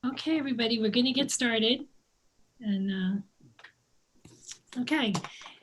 Okay, everybody, we're going to get started. And okay,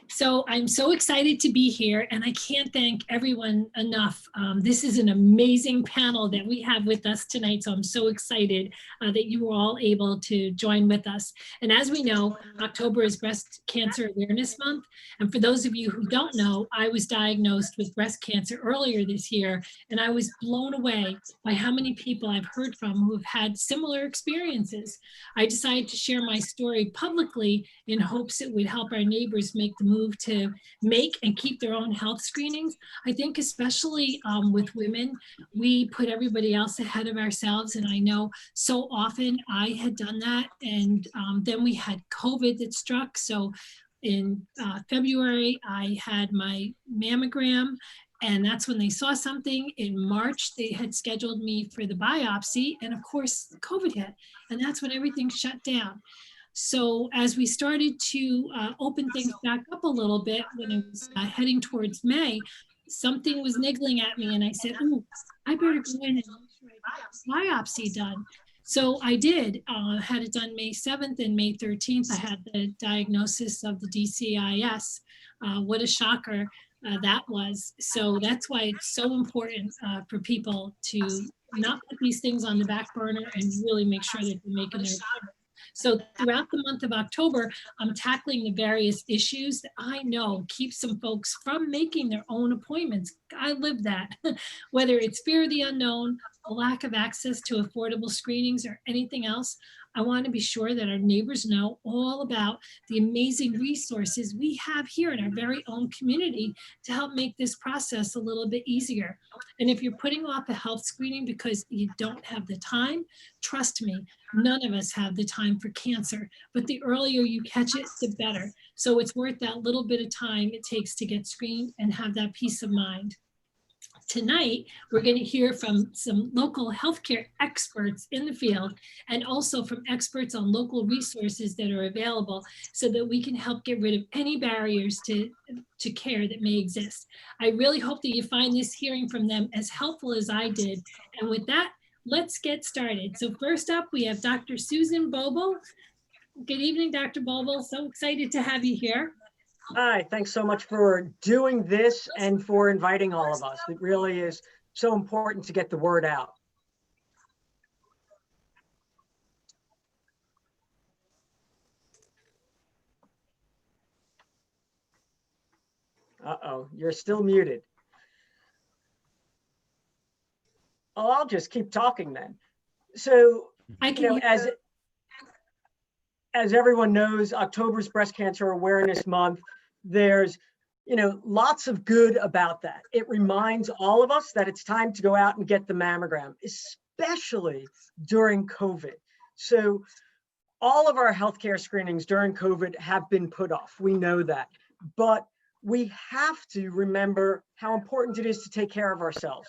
so I'm so excited to be here, and I can't thank everyone enough. This is an amazing panel that we have with us tonight, so I'm so excited that you were all able to join with us. And as we know, October is Breast Cancer Awareness Month. And for those of you who don't know, I was diagnosed with breast cancer earlier this year, and I was blown away by how many people I've heard from who have had similar experiences. I decided to share my story publicly in hopes it would help our neighbors make the move to make and keep their own health screenings. I think especially with women, we put everybody else ahead of ourselves. And I know so often I had done that. And then we had COVID that struck. So in February, I had my mammogram, and that's when they saw something. In March, they had scheduled me for the biopsy. And of course, COVID hit, and that's when everything shut down. So as we started to open things back up a little bit, when it was heading towards May, something was niggling at me, and I said, oh, I better go in and make sure I get a biopsy done. So I did, had it done May 7th, and May 13th, I had the diagnosis of the DCIS. What a shocker that was. So that's why it's so important for people to not put these things on the back burner and really make sure that they're making their progress. So throughout the month of October, I'm tackling the various issues that I know keep some folks from making their own appointments. I live that, whether it's fear of the unknown, a lack of access to affordable screenings, or anything else. I want to be sure that our neighbors know all about the amazing resources we have here in our very own community to help make this process a little bit easier. And if you're putting off a health screening because you don't have the time, trust me, none of us have the time for cancer, but the earlier you catch it, the better. So it's worth that little bit of time it takes to get screened and have that peace of mind. Tonight, we're going to hear from some local healthcare experts in the field, and also from experts on local resources that are available, so that we can help get rid of any barriers to care that may exist. I really hope that you find this hearing from them as helpful as I did. And with that, let's get started. So first up, we have Dr. Susan Boolbol. Good evening, Dr. Boolbol. So excited to have you here. Hi, thanks so much for doing this and for inviting all of us. It really is so important to get the word out. Uh-oh, you're still muted. Oh, I'll just keep talking then. So, as everyone knows, October's Breast Cancer Awareness Month. There's, lots of good about that. It reminds all of us that it's time to go out and get the mammogram, especially during COVID. So all of our healthcare screenings during COVID have been put off. We know that, but we have to remember how important it is to take care of ourselves.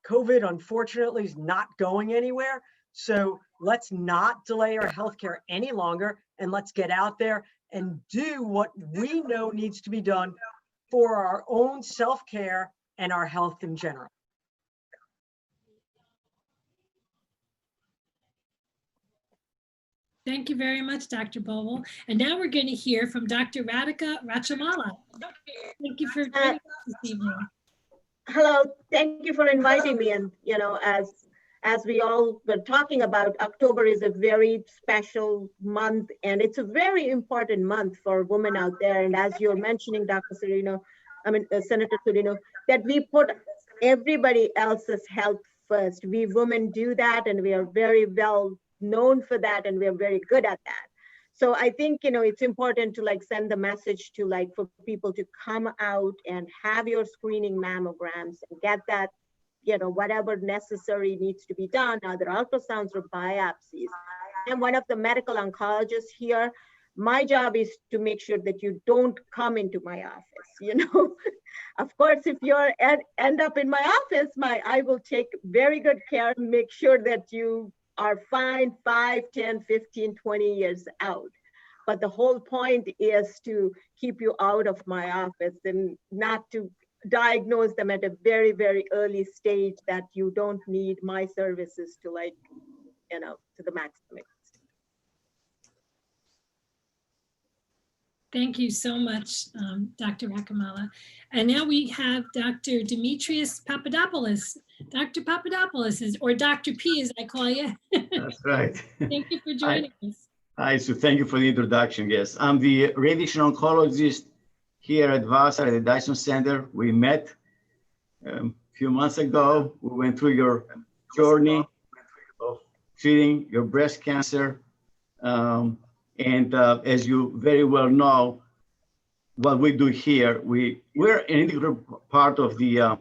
COVID, unfortunately, is not going anywhere. So let's not delay our healthcare any longer, and let's get out there and do what we know needs to be done for our own self-care and our health in general. Thank you very much, Dr. Boolbol. And now we're going to hear from Dr. Radhika Rachamalla. Thank you for joining us this evening. Hello, thank you for inviting me. And, as we all were talking about, October is a very special month, and it's a very important month for women out there. And as you're mentioning, Dr. Serino, Senator Serino, that we put everybody else's health first. We women do that, and we are very well known for that, and we are very good at that. So I think, it's important to send the message to for people to come out and have your screening mammograms and get that, whatever necessary needs to be done, either ultrasounds or biopsies. I'm one of the medical oncologists here. My job is to make sure that you don't come into my office, Of course, if you're end up in my office, I will take very good care and make sure that you are fine 5, 10, 15, 20 years out. But the whole point is to keep you out of my office and not to diagnose them at a very, very early stage that you don't need my services to to the maximum extent. Thank you so much, Dr. Rachamalla. And now we have Dr. Dimitrios Papadopoulos. Dr. Papadopoulos is, or Dr. P as I call you. That's right. Thank you for joining us. Hi, Sue. Thank you for the introduction. Yes, I'm the radiation oncologist here at Vassar at the Dyson Center. We met a few months ago. We went through your journey of treating your breast cancer. As you very well know, what we do here, we're an integral part of the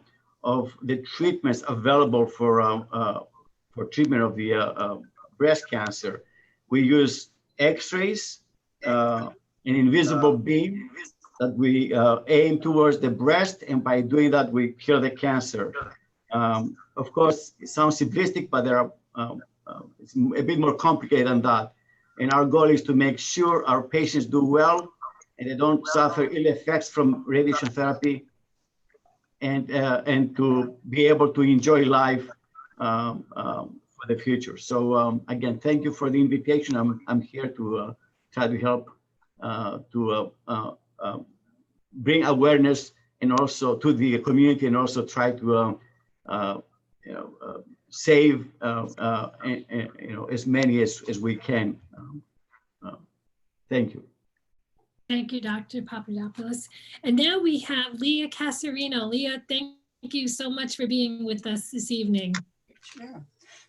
treatments available for treatment of the breast cancer. We use X-rays, an invisible beam that we aim towards the breast, and by doing that, we kill the cancer. Of course, it sounds simplistic, but there are it's a bit more complicated than that. And our goal is to make sure our patients do well and they don't suffer ill effects from radiation therapy, and to be able to enjoy life for the future. So again, thank you for the invitation. I'm here to try to help to bring awareness and also to the community, and also try to save as many as we can. Thank you. Thank you, Dr. Papadopoulos. And now we have Lea Cassarino. Lea, thank you so much for being with us this evening.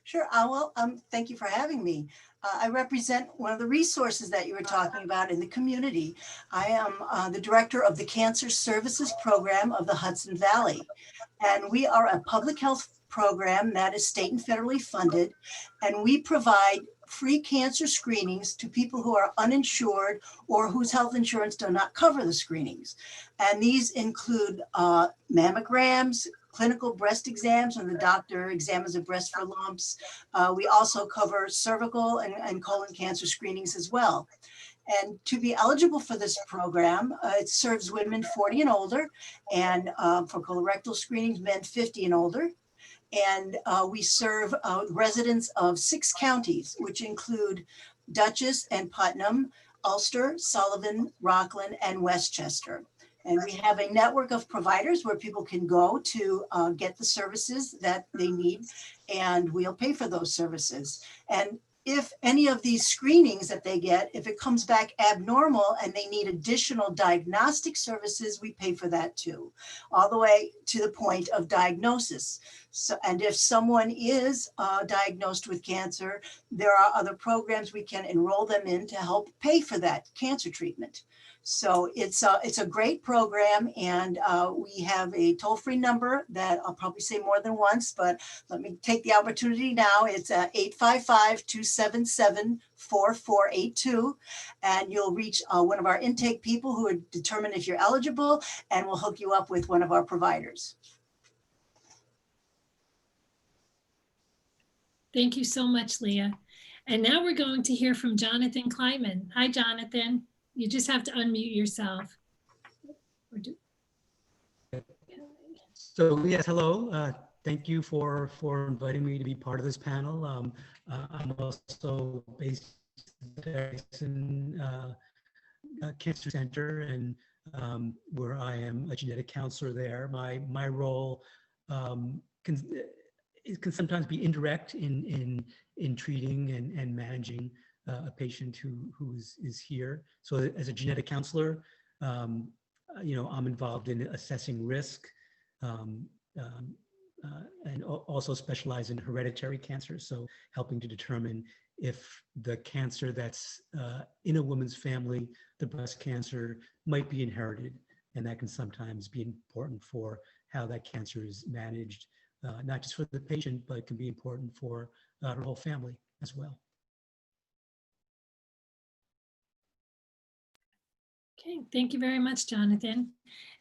Sure. Well, thank you for having me. I represent one of the resources that you were talking about in the community. I am the director of the Cancer Services Program of the Hudson Valley. And we are a public health program that is state and federally funded. And we provide free cancer screenings to people who are uninsured or whose health insurance do not cover the screenings. And these include mammograms, clinical breast exams when the doctor examines the breast for lumps. We also cover cervical and colon cancer screenings as well. And to be eligible for this program, it serves women 40 and older, and for colorectal screenings, men 50 and older. And we serve residents of 6 counties, which include Dutchess and Putnam, Ulster, Sullivan, Rockland, and Westchester. And we have a network of providers where people can go to get the services that they need, and we'll pay for those services. And if any of these screenings that they get, if it comes back abnormal and they need additional diagnostic services, we pay for that too, all the way to the point of diagnosis. So, and if someone is diagnosed with cancer, there are other programs we can enroll them in to help pay for that cancer treatment. So it's a great program, and we have a toll-free number that I'll probably say more than once, but let me take the opportunity now. It's 855-277-4482, and you'll reach one of our intake people who will determine if you're eligible, and we'll hook you up with one of our providers. Thank you so much, Lea. And now we're going to hear from Jonathon Clyman. Hi, Jonathon. You just have to unmute yourself. So yes, hello. Thank you for inviting me to be part of this panel. I'm also based at the Dyson Cancer Center, and where I am a genetic counselor there. My role can sometimes be indirect in treating and managing a patient who is here. So as a genetic counselor, I'm involved in assessing risk, and also specialize in hereditary cancer. So helping to determine if the cancer that's in a woman's family, the breast cancer, might be inherited. And that can sometimes be important for how that cancer is managed, not just for the patient, but it can be important for her whole family as well. Okay, thank you very much, Jonathon.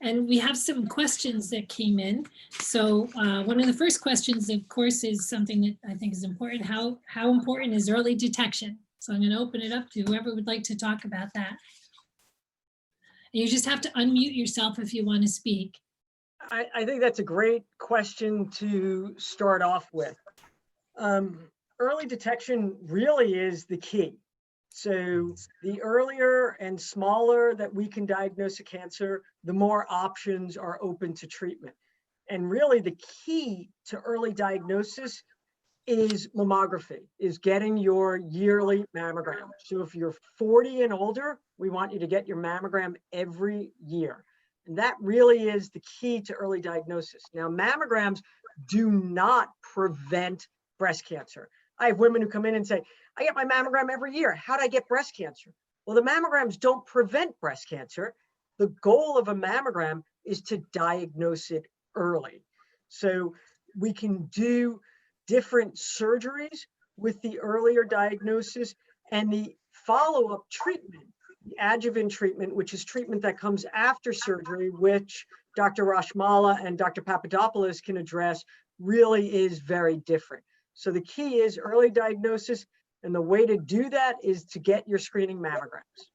And we have some questions that came in. So one of the first questions, of course, is something that I think is important. How important is early detection? So I'm going to open it up to whoever would like to talk about that. And you just have to unmute yourself if you want to speak. I think that's a great question to start off with. Early detection really is the key. So the earlier and smaller that we can diagnose a cancer, the more options are open to treatment. And really the key to early diagnosis is mammography, is getting your yearly mammogram. So if you're 40 and older, we want you to get your mammogram every year. And that really is the key to early diagnosis. Now, mammograms do not prevent breast cancer. I have women who come in and say, I get my mammogram every year. How do I get breast cancer? Well, the mammograms don't prevent breast cancer. The goal of a mammogram is to diagnose it early. So we can do different surgeries with the earlier diagnosis, and the follow-up treatment, the adjuvant treatment, which is treatment that comes after surgery, which Dr. Rachamalla and Dr. Papadopoulos can address, really is very different. So the key is early diagnosis, and the way to do that is to get your screening mammograms.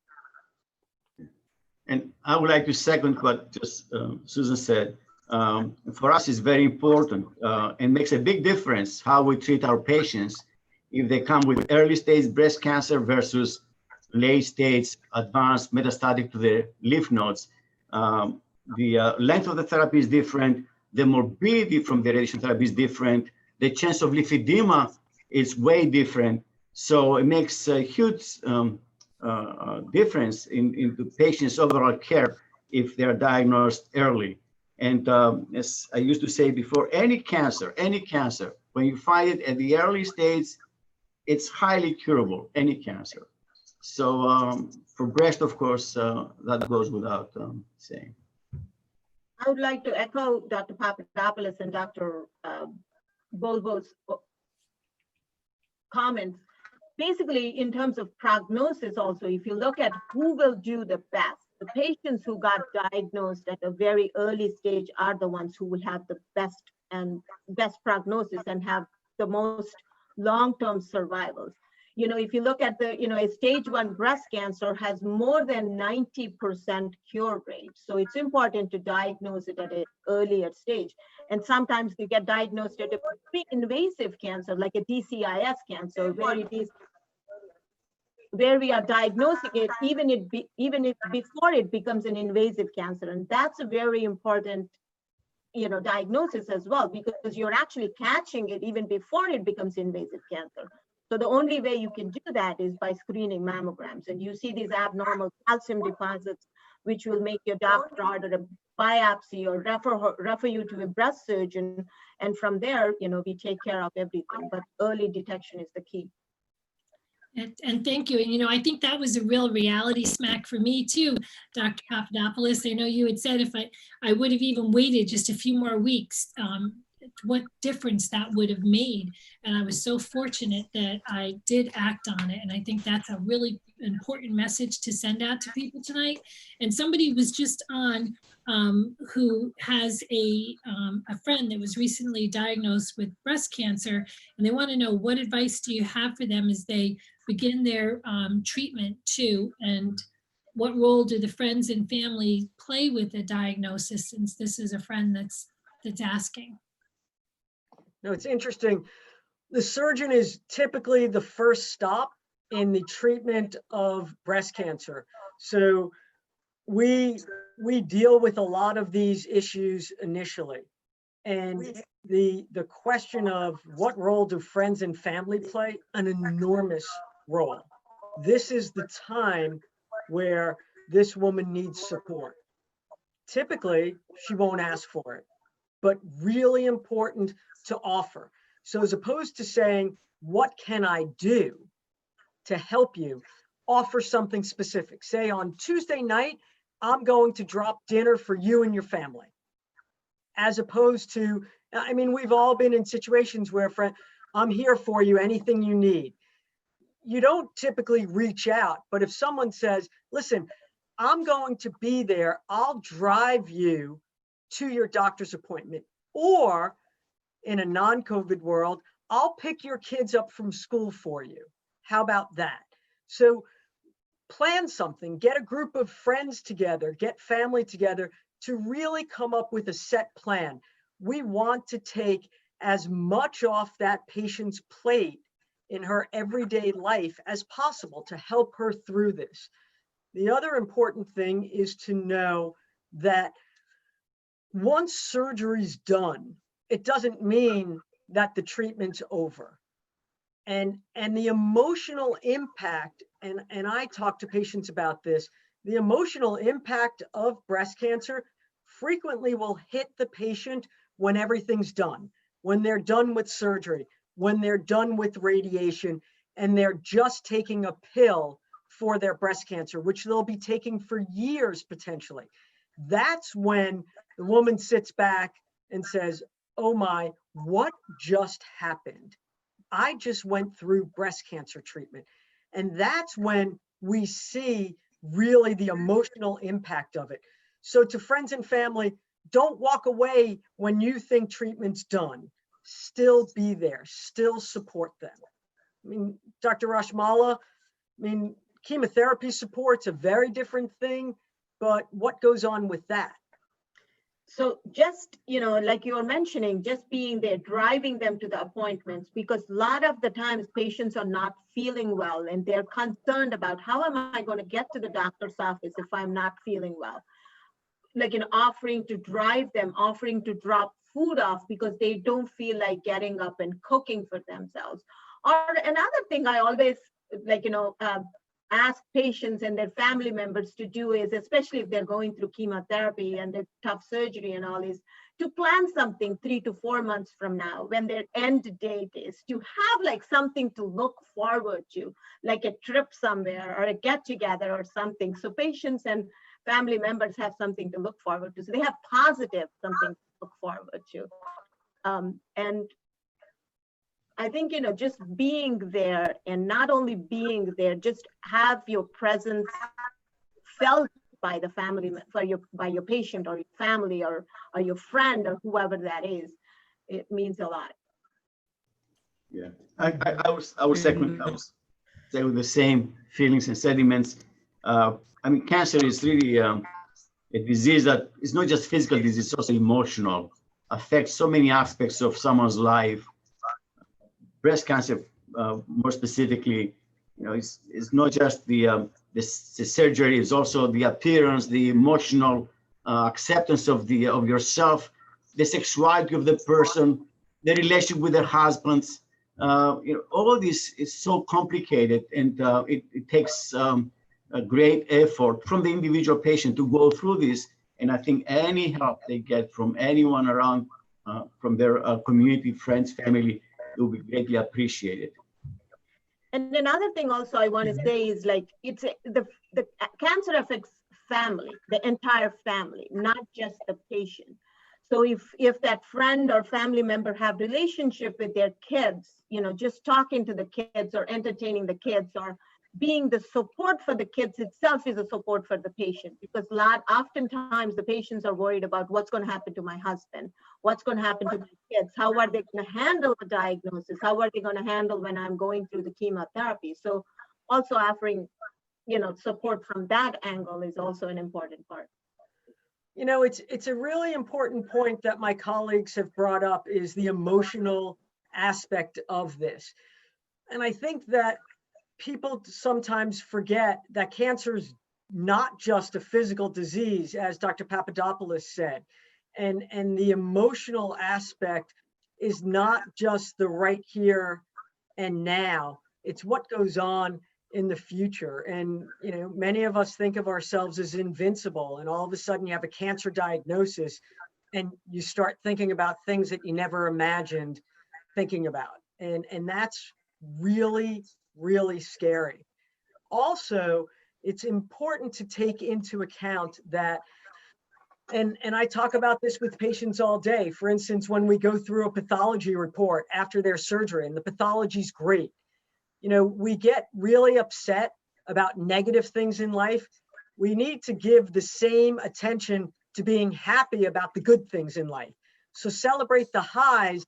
And I would like to second what just Susan said. For us, it's very important and makes a big difference how we treat our patients if they come with early stage breast cancer versus late stage advanced metastatic to the lymph nodes. The length of the therapy is different. The morbidity from the radiation therapy is different. The chance of lymphedema is way different. So it makes a huge difference in the patient's overall care if they're diagnosed early. And as I used to say before, any cancer, when you find it at the early stage, it's highly curable, any cancer. So for breast, of course, that goes without saying. I would like to echo Dr. Papadopoulos and Dr. Boolbol's comments. Basically, in terms of prognosis also, if you look at who will do the best, the patients who got diagnosed at a very early stage are the ones who will have the best prognosis and have the most long-term survivals. You know, if you look at the, a stage 1 breast cancer has more than 90% cure rate. So it's important to diagnose it at an earlier stage. And sometimes you get diagnosed at a pre-invasive cancer, like a DCIS cancer, where we are diagnosing it, even if before it becomes an invasive cancer. And that's a very important, diagnosis as well, because you're actually catching it even before it becomes invasive cancer. So the only way you can do that is by screening mammograms. And you see these abnormal calcium deposits, which will make your doctor order a biopsy or refer you to a breast surgeon. And from there, we take care of everything. But early detection is the key. And thank you. And, I think that was a real reality smack for me too, Dr. Papadopoulos. I know you had said if I would have even waited just a few more weeks, what difference that would have made. And I was so fortunate that I did act on it. And I think that's a really important message to send out to people tonight. And somebody was just on who has a friend that was recently diagnosed with breast cancer, and they want to know, what advice do you have for them as they begin their treatment too? And what role do the friends and family play with the diagnosis, since this is a friend that's asking? No, it's interesting. The surgeon is typically the first stop in the treatment of breast cancer. So we deal with a lot of these issues initially. And the question of what role do friends and family play? An enormous role. This is the time where this woman needs support. Typically, she won't ask for it, but really important to offer. So as opposed to saying, what can I do to help you, offer something specific. Say on Tuesday night, I'm going to drop dinner for you and your family. As opposed to, we've all been in situations where, friend, I'm here for you, anything you need. You don't typically reach out, but if someone says, listen, I'm going to be there, I'll drive you to your doctor's appointment, or in a non-COVID world, I'll pick your kids up from school for you. How about that? So plan something, get a group of friends together, get family together to really come up with a set plan. We want to take as much off that patient's plate in her everyday life as possible to help her through this. The other important thing is to know that once surgery's done, it doesn't mean that the treatment's over. And the emotional impact, and I talk to patients about this, the emotional impact of breast cancer frequently will hit the patient when everything's done, when they're done with surgery, when they're done with radiation, and they're just taking a pill for their breast cancer, which they'll be taking for years potentially. That's when the woman sits back and says, oh my, what just happened? I just went through breast cancer treatment. And that's when we see really the emotional impact of it. So to friends and family, don't walk away when you think treatment's done. Still be there, still support them. I mean, Dr. Rachamalla, I mean, chemotherapy support's a very different thing, but what goes on with that? So just, like you were mentioning, just being there, driving them to the appointments, because a lot of the times patients are not feeling well and they're concerned about how am I going to get to the doctor's office if I'm not feeling well? Like, offering to drive them, offering to drop food off because they don't feel like getting up and cooking for themselves. Or another thing I always ask patients and their family members to do is, especially if they're going through chemotherapy and the tough surgery and all, is to plan something 3 to 4 months from now when their end date is, to have like something to look forward to, like a trip somewhere or a get together or something. So patients and family members have something to look forward to. So they have positive something to look forward to. And I think, just being there, and not only being there, just have your presence felt by the family, by your patient or your family or your friend or whoever that is. It means a lot. Yeah, I was second. I was say with the same feelings and sentiments. I mean, cancer is really a disease that is not just physical disease; it's also emotional. Affects so many aspects of someone's life. Breast cancer, more specifically, it's not just the surgery; it's also the appearance, the emotional acceptance of yourself, the sexuality of the person, the relationship with their husbands. All of this is so complicated, and it takes a great effort from the individual patient to go through this. And I think any help they get from anyone around, from their community, friends, family, it will be greatly appreciated. And another thing also I want to say is, like, the cancer affects family, the entire family, not just the patient. So if that friend or family member have relationship with their kids, just talking to the kids or entertaining the kids or being the support for the kids itself is a support for the patient, because oftentimes the patients are worried about what's going to happen to my husband, what's going to happen to my kids, how are they going to handle the diagnosis, how are they going to handle when I'm going through the chemotherapy. So also offering, support from that angle is also an important part. It's a really important point that my colleagues have brought up, is the emotional aspect of this. And I think that people sometimes forget that cancer is not just a physical disease, as Dr. Papadopoulos said, and the emotional aspect is not just the right here and now. It's what goes on in the future. And many of us think of ourselves as invincible, and all of a sudden you have a cancer diagnosis and you start thinking about things that you never imagined thinking about, and that's really scary. Also, it's important to take into account that, and I talk about this with patients all day. For instance, when we go through a pathology report after their surgery and the pathology's great, we get really upset about negative things in life. We need to give the same attention to being happy about the good things in life. So celebrate the highs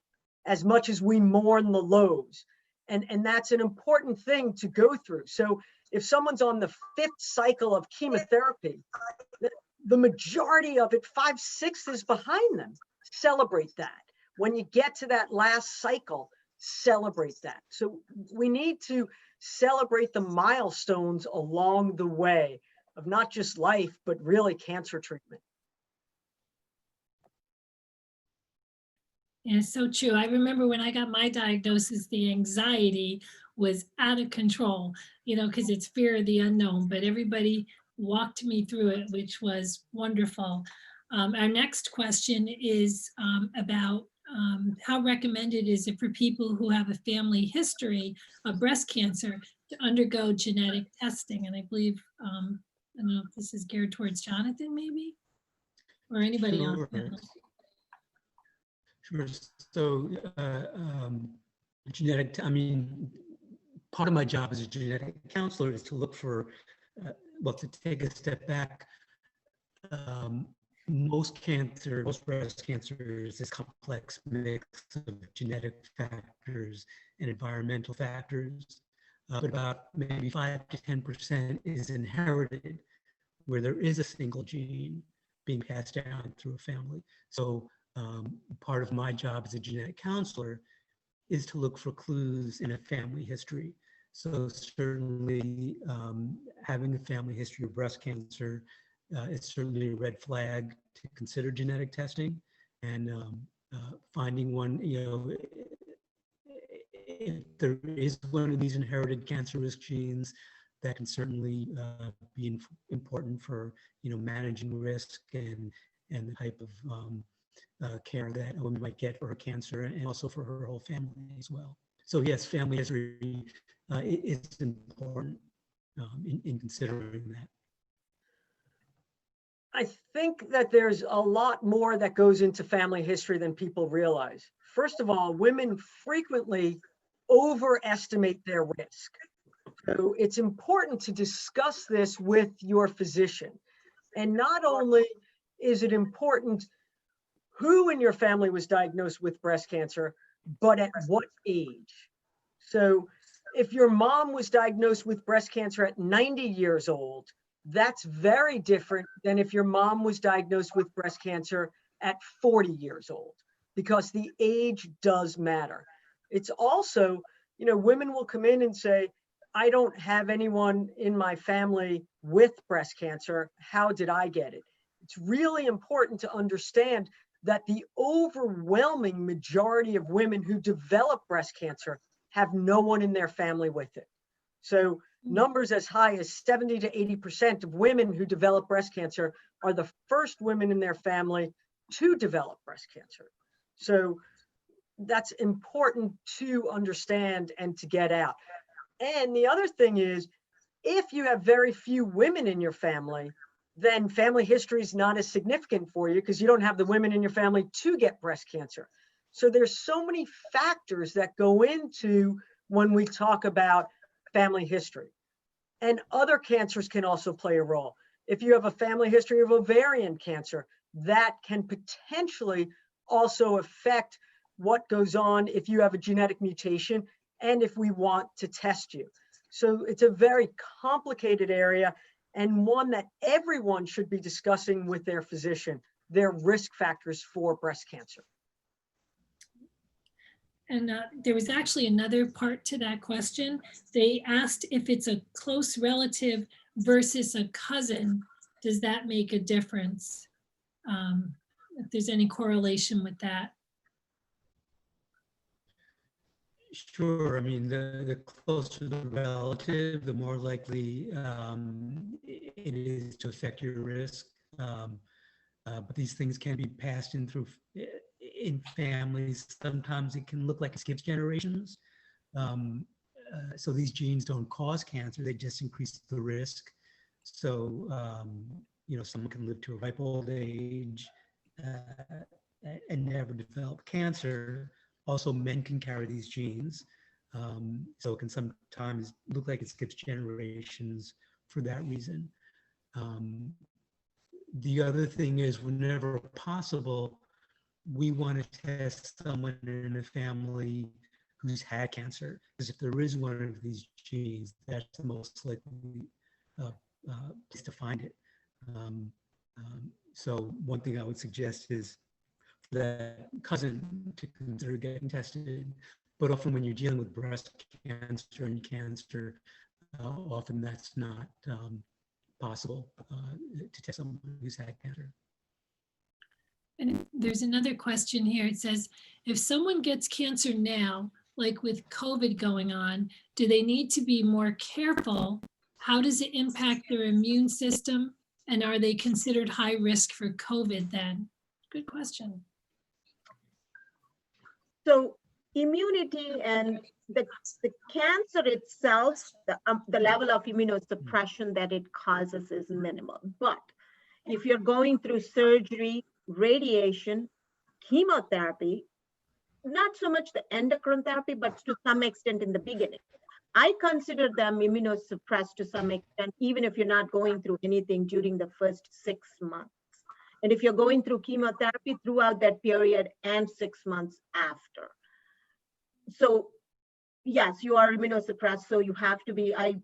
as much as we mourn the lows. And that's an important thing to go through. So if someone's on the 5th cycle of chemotherapy, the majority of it, 5/6 is behind them. Celebrate that. When you get to that last cycle, celebrate that. So we need to celebrate the milestones along the way of not just life, but really cancer treatment. Yeah, so true. I remember when I got my diagnosis, the anxiety was out of control, because it's fear of the unknown, but everybody walked me through it, which was wonderful. Our next question is about how recommended is it for people who have a family history of breast cancer to undergo genetic testing? And I believe, I don't know if this is geared towards Jonathon maybe, or anybody on the panel. Sure. So, part of my job as a genetic counselor is to look for, to take a step back. Most breast cancer is this complex mix of genetic factors and environmental factors. But about maybe 5 to 10% is inherited, where there is a single gene being passed down through a family. So part of my job as a genetic counselor is to look for clues in a family history. So certainly having a family history of breast cancer is certainly a red flag to consider genetic testing, and finding one, if there is one of these inherited cancer risk genes, that can certainly be important for managing risk and the type of care that a woman might get for her cancer, and also for her whole family as well. So yes, family history is important in considering that. I think that there's a lot more that goes into family history than people realize. First of all, women frequently overestimate their risk. So it's important to discuss this with your physician. And not only is it important who in your family was diagnosed with breast cancer, but at what age. So if your mom was diagnosed with breast cancer at 90 years old, that's very different than if your mom was diagnosed with breast cancer at 40 years old, because the age does matter. It's also, women will come in and say, I don't have anyone in my family with breast cancer. How did I get it? It's really important to understand that the overwhelming majority of women who develop breast cancer have no one in their family with it. So numbers as high as 70 to 80% of women who develop breast cancer are the first women in their family to develop breast cancer. So that's important to understand and to get out. And the other thing is, if you have very few women in your family, then family history is not as significant for you because you don't have the women in your family to get breast cancer. So there's so many factors that go into when we talk about family history. And other cancers can also play a role. If you have a family history of ovarian cancer, that can potentially also affect what goes on if you have a genetic mutation and if we want to test you. So it's a very complicated area, and one that everyone should be discussing with their physician, their risk factors for breast cancer. And there was actually another part to that question. They asked if it's a close relative versus a cousin, does that make a difference? If there's any correlation with that. Sure. I mean, the closer the relative, the more likely it is to affect your risk. But these things can be passed in through in families. Sometimes it can look like it skips generations. So these genes don't cause cancer; they just increase the risk. So someone can live to a ripe old age and never develop cancer. Also, men can carry these genes. So it can sometimes look like it skips generations for that reason. The other thing is, whenever possible, we want to test someone in a family who's had cancer, because if there is one of these genes, that's the most likely place to find it. So one thing I would suggest is for that cousin to consider getting tested, but often when you're dealing with breast cancer and cancer, often that's not possible to test someone who's had cancer. And there's another question here. It says, if someone gets cancer now, like with COVID going on, do they need to be more careful? How does it impact their immune system? And are they considered high risk for COVID then? Good question. So immunity and the cancer itself, the level of immunosuppression that it causes is minimal. But if you're going through surgery, radiation, chemotherapy, not so much the endocrine therapy, but to some extent in the beginning, I consider them immunosuppressed to some extent, even if you're not going through anything during the first 6 months. And if you're going through chemotherapy throughout that period and 6 months after. So yes, you are immunosuppressed, so you have to be, I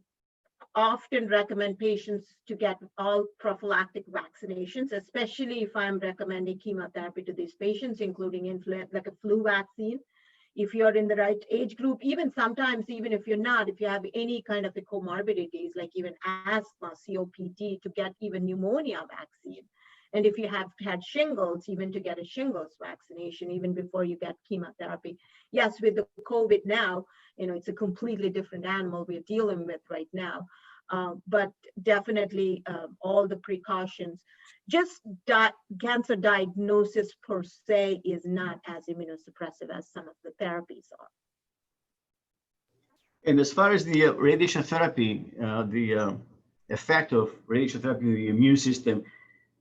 often recommend patients to get all prophylactic vaccinations, especially if I'm recommending chemotherapy to these patients, including influenza, like a flu vaccine. If you're in the right age group, even sometimes, even if you're not, if you have any kind of a comorbidities, like even asthma, COPD, to get even pneumonia vaccine. And if you have had shingles, even to get a shingles vaccination, even before you get chemotherapy. Yes, with the COVID now, it's a completely different animal we're dealing with right now. But definitely all the precautions. Just cancer diagnosis per se is not as immunosuppressive as some of the therapies are. And as far as the radiation therapy, the effect of radiation therapy on the immune system,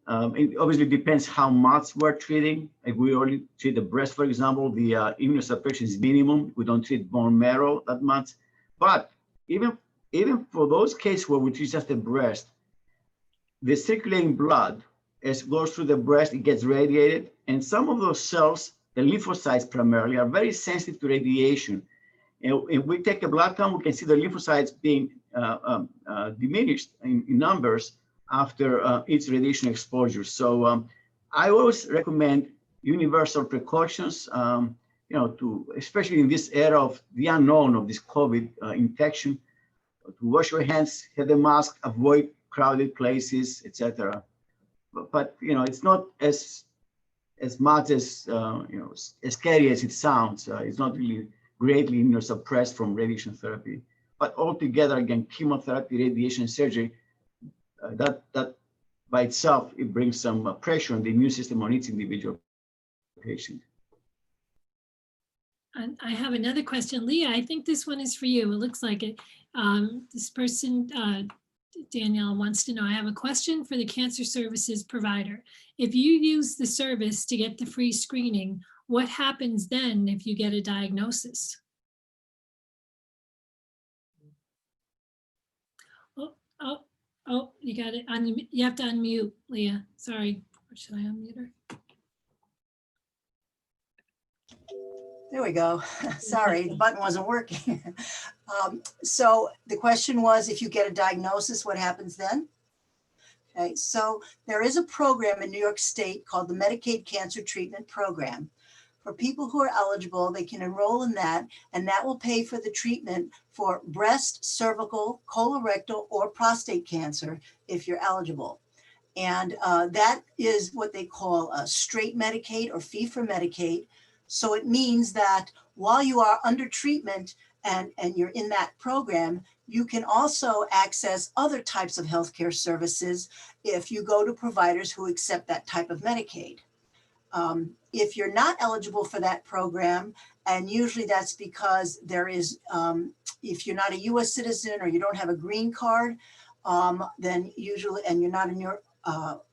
it obviously depends how much we're treating. If we only treat the breast, for example, the immunosuppression is minimum. We don't treat bone marrow that much. But even for those cases where we treat just the breast, the circulating blood, as it goes through the breast, it gets radiated. And some of those cells, the lymphocytes primarily, are very sensitive to radiation. And if we take a blood count, we can see the lymphocytes being diminished in numbers after each radiation exposure. So I always recommend universal precautions, especially in this era of the unknown of this COVID infection, to wash your hands, have a mask, avoid crowded places, etc. But it's not as much as as scary as it sounds. It's not really greatly immunosuppressed from radiation therapy. But altogether, again, chemotherapy, radiation, surgery, that by itself, it brings some pressure on the immune system on each individual patient. And I have another question. Leah, I think this one is for you. It looks like it. This person, Danielle, wants to know, I have a question for the cancer services provider. If you use the service to get the free screening, what happens then if you get a diagnosis? Oh, you got it. You have to unmute, Leah. Sorry. Or should I unmute her? There we go. Sorry, the button wasn't working. So the question was, if you get a diagnosis, what happens then? Okay, so there is a program in New York State called the Medicaid Cancer Treatment Program. For people who are eligible, they can enroll in that, and that will pay for the treatment for breast, cervical, colorectal, or prostate cancer if you're eligible. And that is what they call a straight Medicaid or fee for Medicaid. So it means that while you are under treatment and you're in that program, you can also access other types of healthcare services if you go to providers who accept that type of Medicaid. If you're not eligible for that program, and usually that's because there is, if you're not a US citizen or you don't have a green card, then usually, and you're not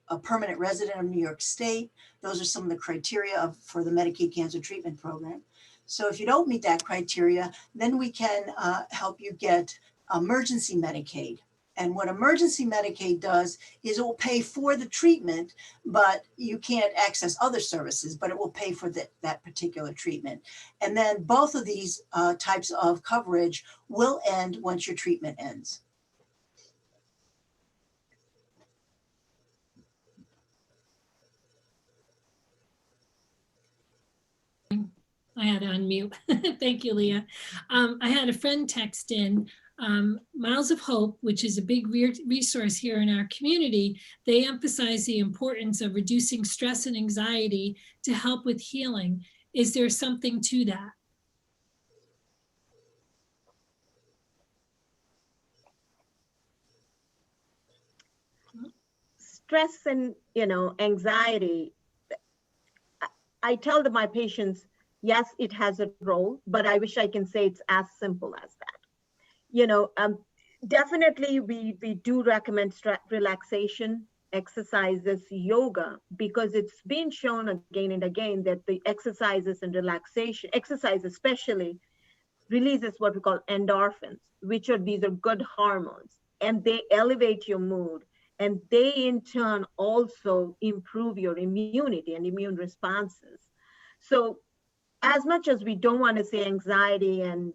a permanent resident of New York State, those are some of the criteria for the Medicaid Cancer Treatment Program. So if you don't meet that criteria, then we can help you get emergency Medicaid. And what emergency Medicaid does is it will pay for the treatment, but you can't access other services, but it will pay for that particular treatment. And then both of these types of coverage will end once your treatment ends. I had to unmute. Thank you, Leah. I had a friend text in, Miles of Hope, which is a big resource here in our community. They emphasize the importance of reducing stress and anxiety to help with healing. Is there something to that? Stress and, anxiety, I tell my patients, yes, it has a role, but I wish I can say it's as simple as that. Definitely we do recommend relaxation, exercises, yoga, because it's been shown again and again that the exercises and relaxation, exercise especially, releases what we call endorphins, these are good hormones, and they elevate your mood. And they in turn also improve your immunity and immune responses. So as much as we don't want to say anxiety and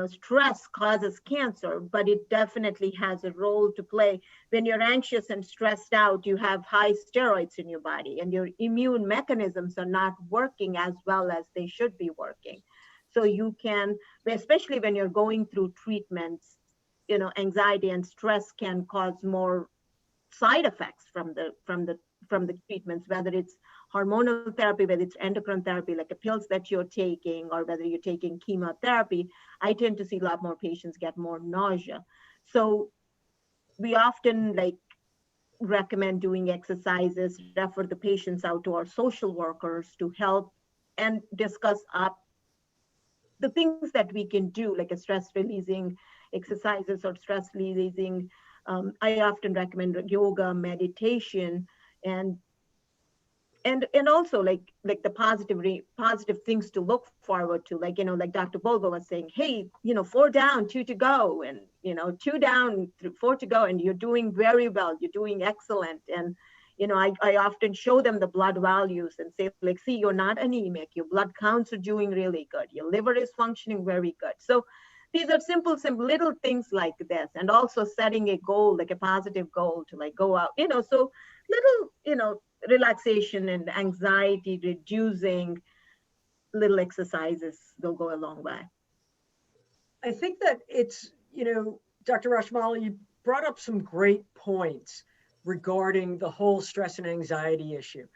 stress causes cancer, but it definitely has a role to play. When you're anxious and stressed out, you have high steroids in your body and your immune mechanisms are not working as well as they should be working. So you can, especially when you're going through treatments, anxiety and stress can cause more side effects from the treatments, whether it's hormonal therapy, whether it's endocrine therapy, like the pills that you're taking, or whether you're taking chemotherapy. I tend to see a lot more patients get more nausea. So we often recommend doing exercises, refer the patients out to our social workers to help and discuss up the things that we can do, like a stress releasing exercises or stress releasing. I often recommend yoga, meditation, and also like the positive things to look forward to, like Dr. Boolbol was saying, hey, 4 down, 2 to go, and 2 down, 4 to go, and you're doing very well, you're doing excellent. And I often show them the blood values and say, like, see, you're not anemic, your blood counts are doing really good, your liver is functioning very good. So these are simple little things like this, and also setting a goal, like a positive goal to go out, so little, relaxation and anxiety reducing little exercises, they'll go a long way. I think that it's, Dr. Rachamalla, you brought up some great points regarding the whole stress and anxiety issue.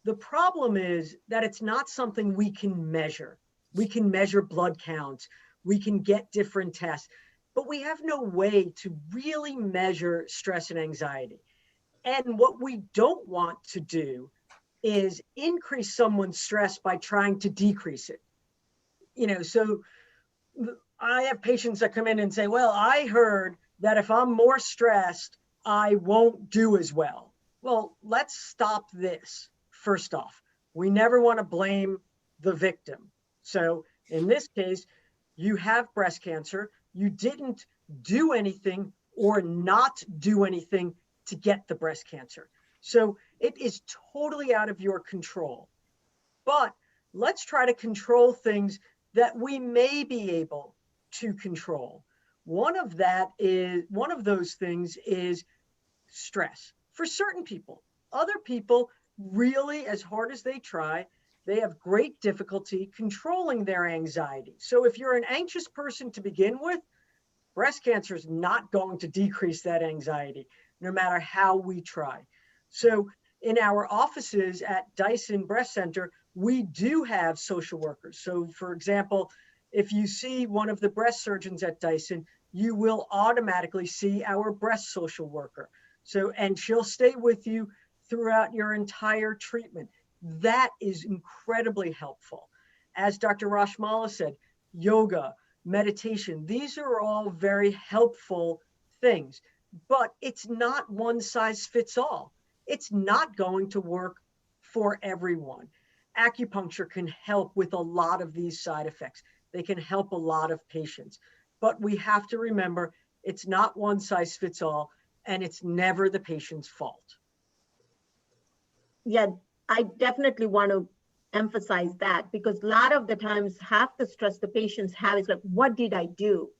The problem is that it's not something we can measure. We can measure blood counts, we can get different tests, but we have no way to really measure stress and anxiety. And what we don't want to do is increase someone's stress by trying to decrease it. So I have patients that come in and say, well, I heard that if I'm more stressed, I won't do as well. Well, let's stop this. First off, we never want to blame the victim. So in this case, you have breast cancer, you didn't do anything or not do anything to get the breast cancer. So it is totally out of your control. But let's try to control things that we may be able to control. One of those things is stress for certain people. Other people really, as hard as they try, they have great difficulty controlling their anxiety. So if you're an anxious person to begin with, breast cancer is not going to decrease that anxiety, no matter how we try. So in our offices at Dyson Breast Center, we do have social workers. So for example, if you see one of the breast surgeons at Dyson, you will automatically see our breast social worker. So, and she'll stay with you throughout your entire treatment. That is incredibly helpful. As Dr. Rachamalla said, yoga, meditation, these are all very helpful things, but it's not one size fits all. It's not going to work for everyone. Acupuncture can help with a lot of these side effects. They can help a lot of patients, but we have to remember it's not one size fits all, and it's never the patient's fault. Yeah, I definitely want to emphasize that, because a lot of the times half the stress the patients have is like, what did I do?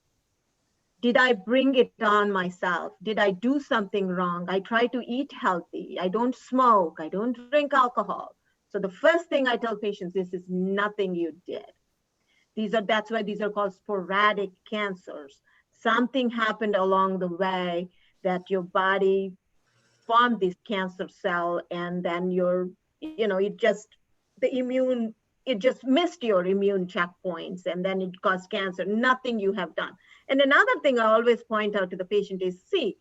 Did I bring it on myself? Did I do something wrong? I try to eat healthy. I don't smoke. I don't drink alcohol. So the first thing I tell patients, this is nothing you did. That's why these are called sporadic cancers. Something happened along the way that your body formed this cancer cell, and then it just missed your immune checkpoints, and then it caused cancer. Nothing you have done. And another thing I always point out to the patient is, see,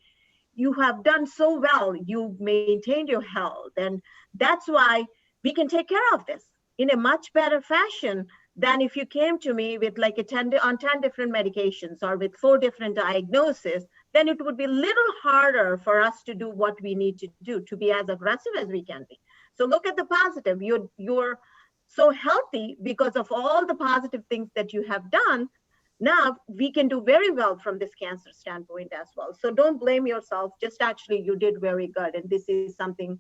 you have done so well, you maintained your health, and that's why we can take care of this in a much better fashion than if you came to me with like 10 different medications or with 4 different diagnoses. Then it would be a little harder for us to do what we need to do to be as aggressive as we can be. So look at the positive. You're so healthy because of all the positive things that you have done. Now we can do very well from this cancer standpoint as well. So don't blame yourself, just actually you did very good. And this is something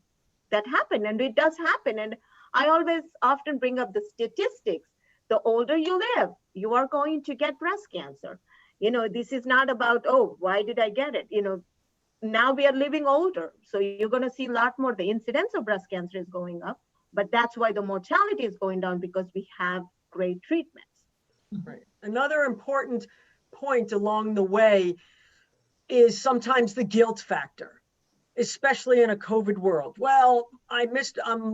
that happened, and it does happen. And I always often bring up the statistics. The older you live, you are going to get breast cancer. This is not about, oh, why did I get it? Now we are living older. So you're going to see a lot more. The incidence of breast cancer is going up, but that's why the mortality is going down, because we have great treatments. Right. Another important point along the way is sometimes the guilt factor, especially in a COVID world. Well, I'm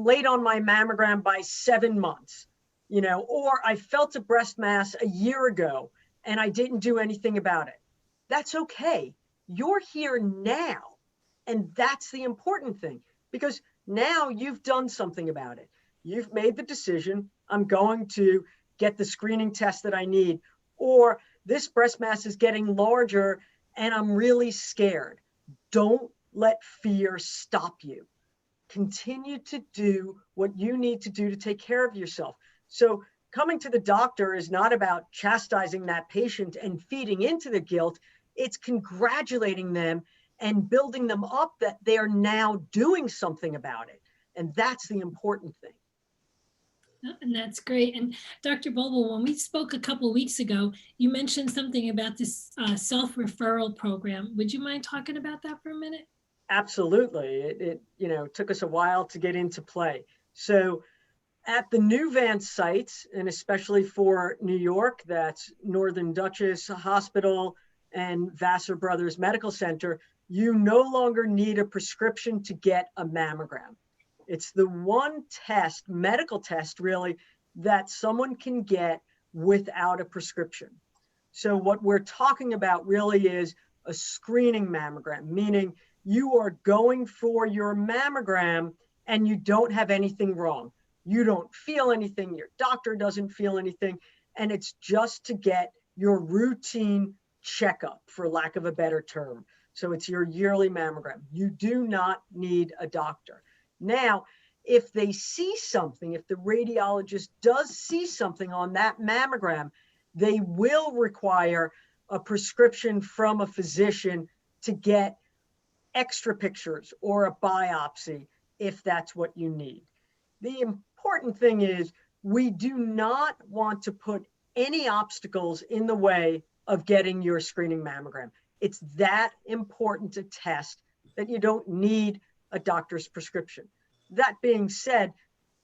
late on my mammogram by 7 months, or I felt a breast mass a year ago and I didn't do anything about it. That's okay. You're here now. And that's the important thing, because now you've done something about it. You've made the decision, I'm going to get the screening test that I need, or this breast mass is getting larger and I'm really scared. Don't let fear stop you. Continue to do what you need to do to take care of yourself. So coming to the doctor is not about chastising that patient and feeding into the guilt. It's congratulating them and building them up that they're now doing something about it. And that's the important thing. And that's great. And Dr. Boolbol, when we spoke a couple of weeks ago, you mentioned something about this self-referral program. Would you mind talking about that for a minute? Absolutely. It took us a while to get into play. So at the Nuvance sites, and especially for New York, that's Northern Dutchess Hospital and Vassar Brothers Medical Center, you no longer need a prescription to get a mammogram. It's the one test, medical test really, that someone can get without a prescription. So what we're talking about really is a screening mammogram, meaning you are going for your mammogram and you don't have anything wrong. You don't feel anything, your doctor doesn't feel anything, and it's just to get your routine checkup, for lack of a better term. So it's your yearly mammogram. You do not need a doctor. Now, if they see something, if the radiologist does see something on that mammogram, they will require a prescription from a physician to get extra pictures or a biopsy if that's what you need. The important thing is we do not want to put any obstacles in the way of getting your screening mammogram. It's that important to test that you don't need a doctor's prescription. That being said,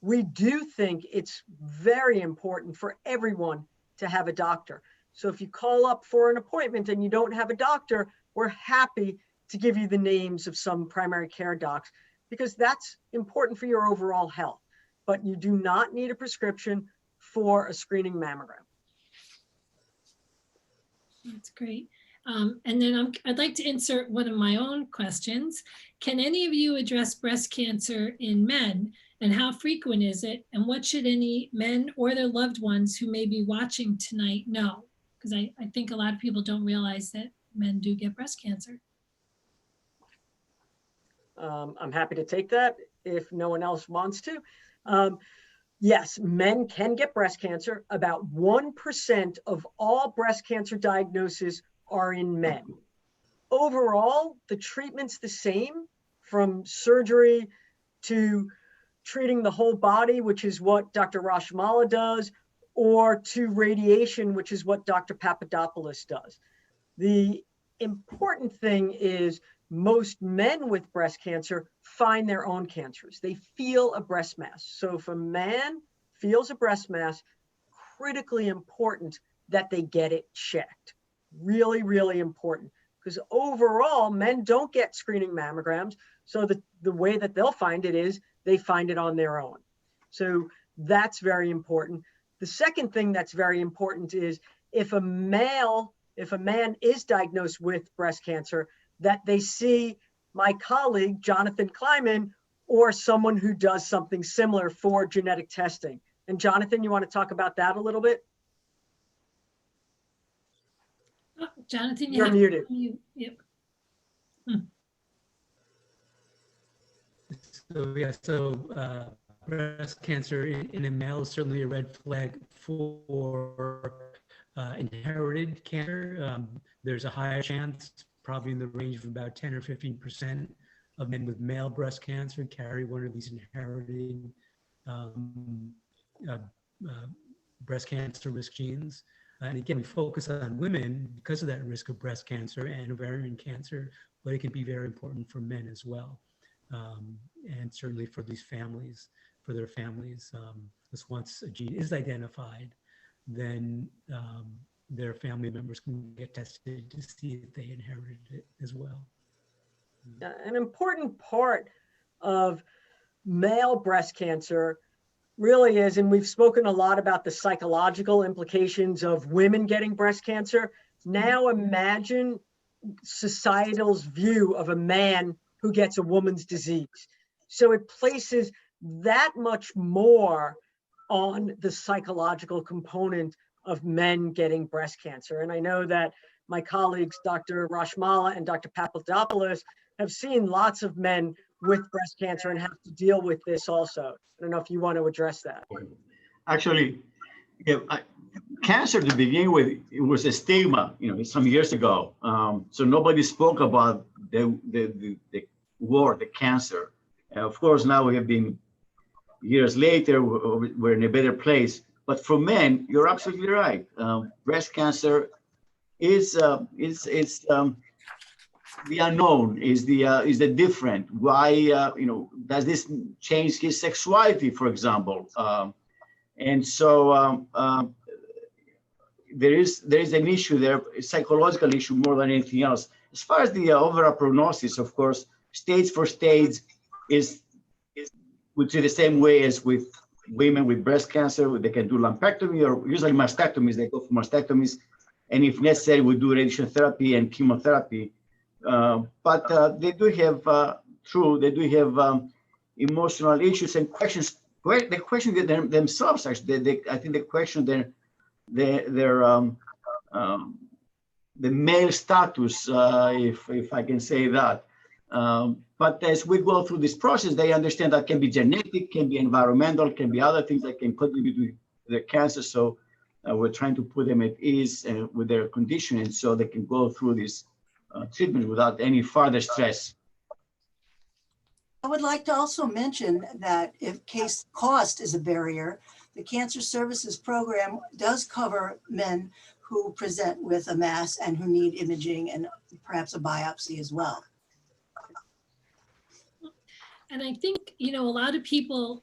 we do think it's very important for everyone to have a doctor. So if you call up for an appointment and you don't have a doctor, we're happy to give you the names of some primary care docs, because that's important for your overall health. But you do not need a prescription for a screening mammogram. That's great. And then I'd like to insert one of my own questions. Can any of you address breast cancer in men, and how frequent is it? And what should any men or their loved ones who may be watching tonight know? Because I think a lot of people don't realize that men do get breast cancer. I'm happy to take that if no one else wants to. Yes, men can get breast cancer. About 1% of all breast cancer diagnoses are in men. Overall, the treatment's the same, from surgery to treating the whole body, which is what Dr. Rachamalla does, or to radiation, which is what Dr. Papadopoulos does. The important thing is most men with breast cancer find their own cancers. They feel a breast mass. So if a man feels a breast mass, critically important that they get it checked. Really, really important. Because overall, men don't get screening mammograms. So the way that they'll find it is they find it on their own. So that's very important. The second thing that's very important is if a man is diagnosed with breast cancer, that they see my colleague, Jonathon Clyman, or someone who does something similar for genetic testing. And Jonathon, you want to talk about that a little bit? Oh, Jonathon, You're muted. Yep. So breast cancer in a male is certainly a red flag for inherited cancer. There's a higher chance, probably in the range of about 10 or 15% of men with male breast cancer carry one of these inherited breast cancer risk genes. And again, we focus on women because of that risk of breast cancer and ovarian cancer, but it can be very important for men as well. And certainly for these families, for their families, because once a gene is identified, then their family members can get tested to see if they inherited it as well. An important part of male breast cancer really is, and we've spoken a lot about the psychological implications of women getting breast cancer. Now imagine societal's view of a man who gets a woman's disease. So it places that much more on the psychological component of men getting breast cancer. And I know that my colleagues, Dr. Rachamalla and Dr. Papadopoulos, have seen lots of men with breast cancer and have to deal with this also. I don't know if you want to address that. Actually, yeah, cancer to begin with, it was a stigma, some years ago. So nobody spoke about the word, the cancer. Of course, now we have been years later, we're in a better place. But for men, you're absolutely right. Breast cancer is the unknown, is the different. Why, does this change his sexuality, for example? And so there is an issue there, a psychological issue more than anything else. As far as the overall prognosis, of course, stage for stage would be the same way as with women with breast cancer. They can do lumpectomy or usually mastectomies. They go for mastectomies, and if necessary, we do radiation therapy and chemotherapy. But they do have emotional issues and questions. They question themselves. Actually, I think they question the male status, if I can say that. But as we go through this process, they understand that can be genetic, can be environmental, can be other things that can contribute to the cancer. So we're trying to put them at ease with their condition, and so they can go through this treatment without any further stress. I would like to also mention that if case cost is a barrier, the Cancer Services Program does cover men who present with a mass and who need imaging and perhaps a biopsy as well. And I think, a lot of people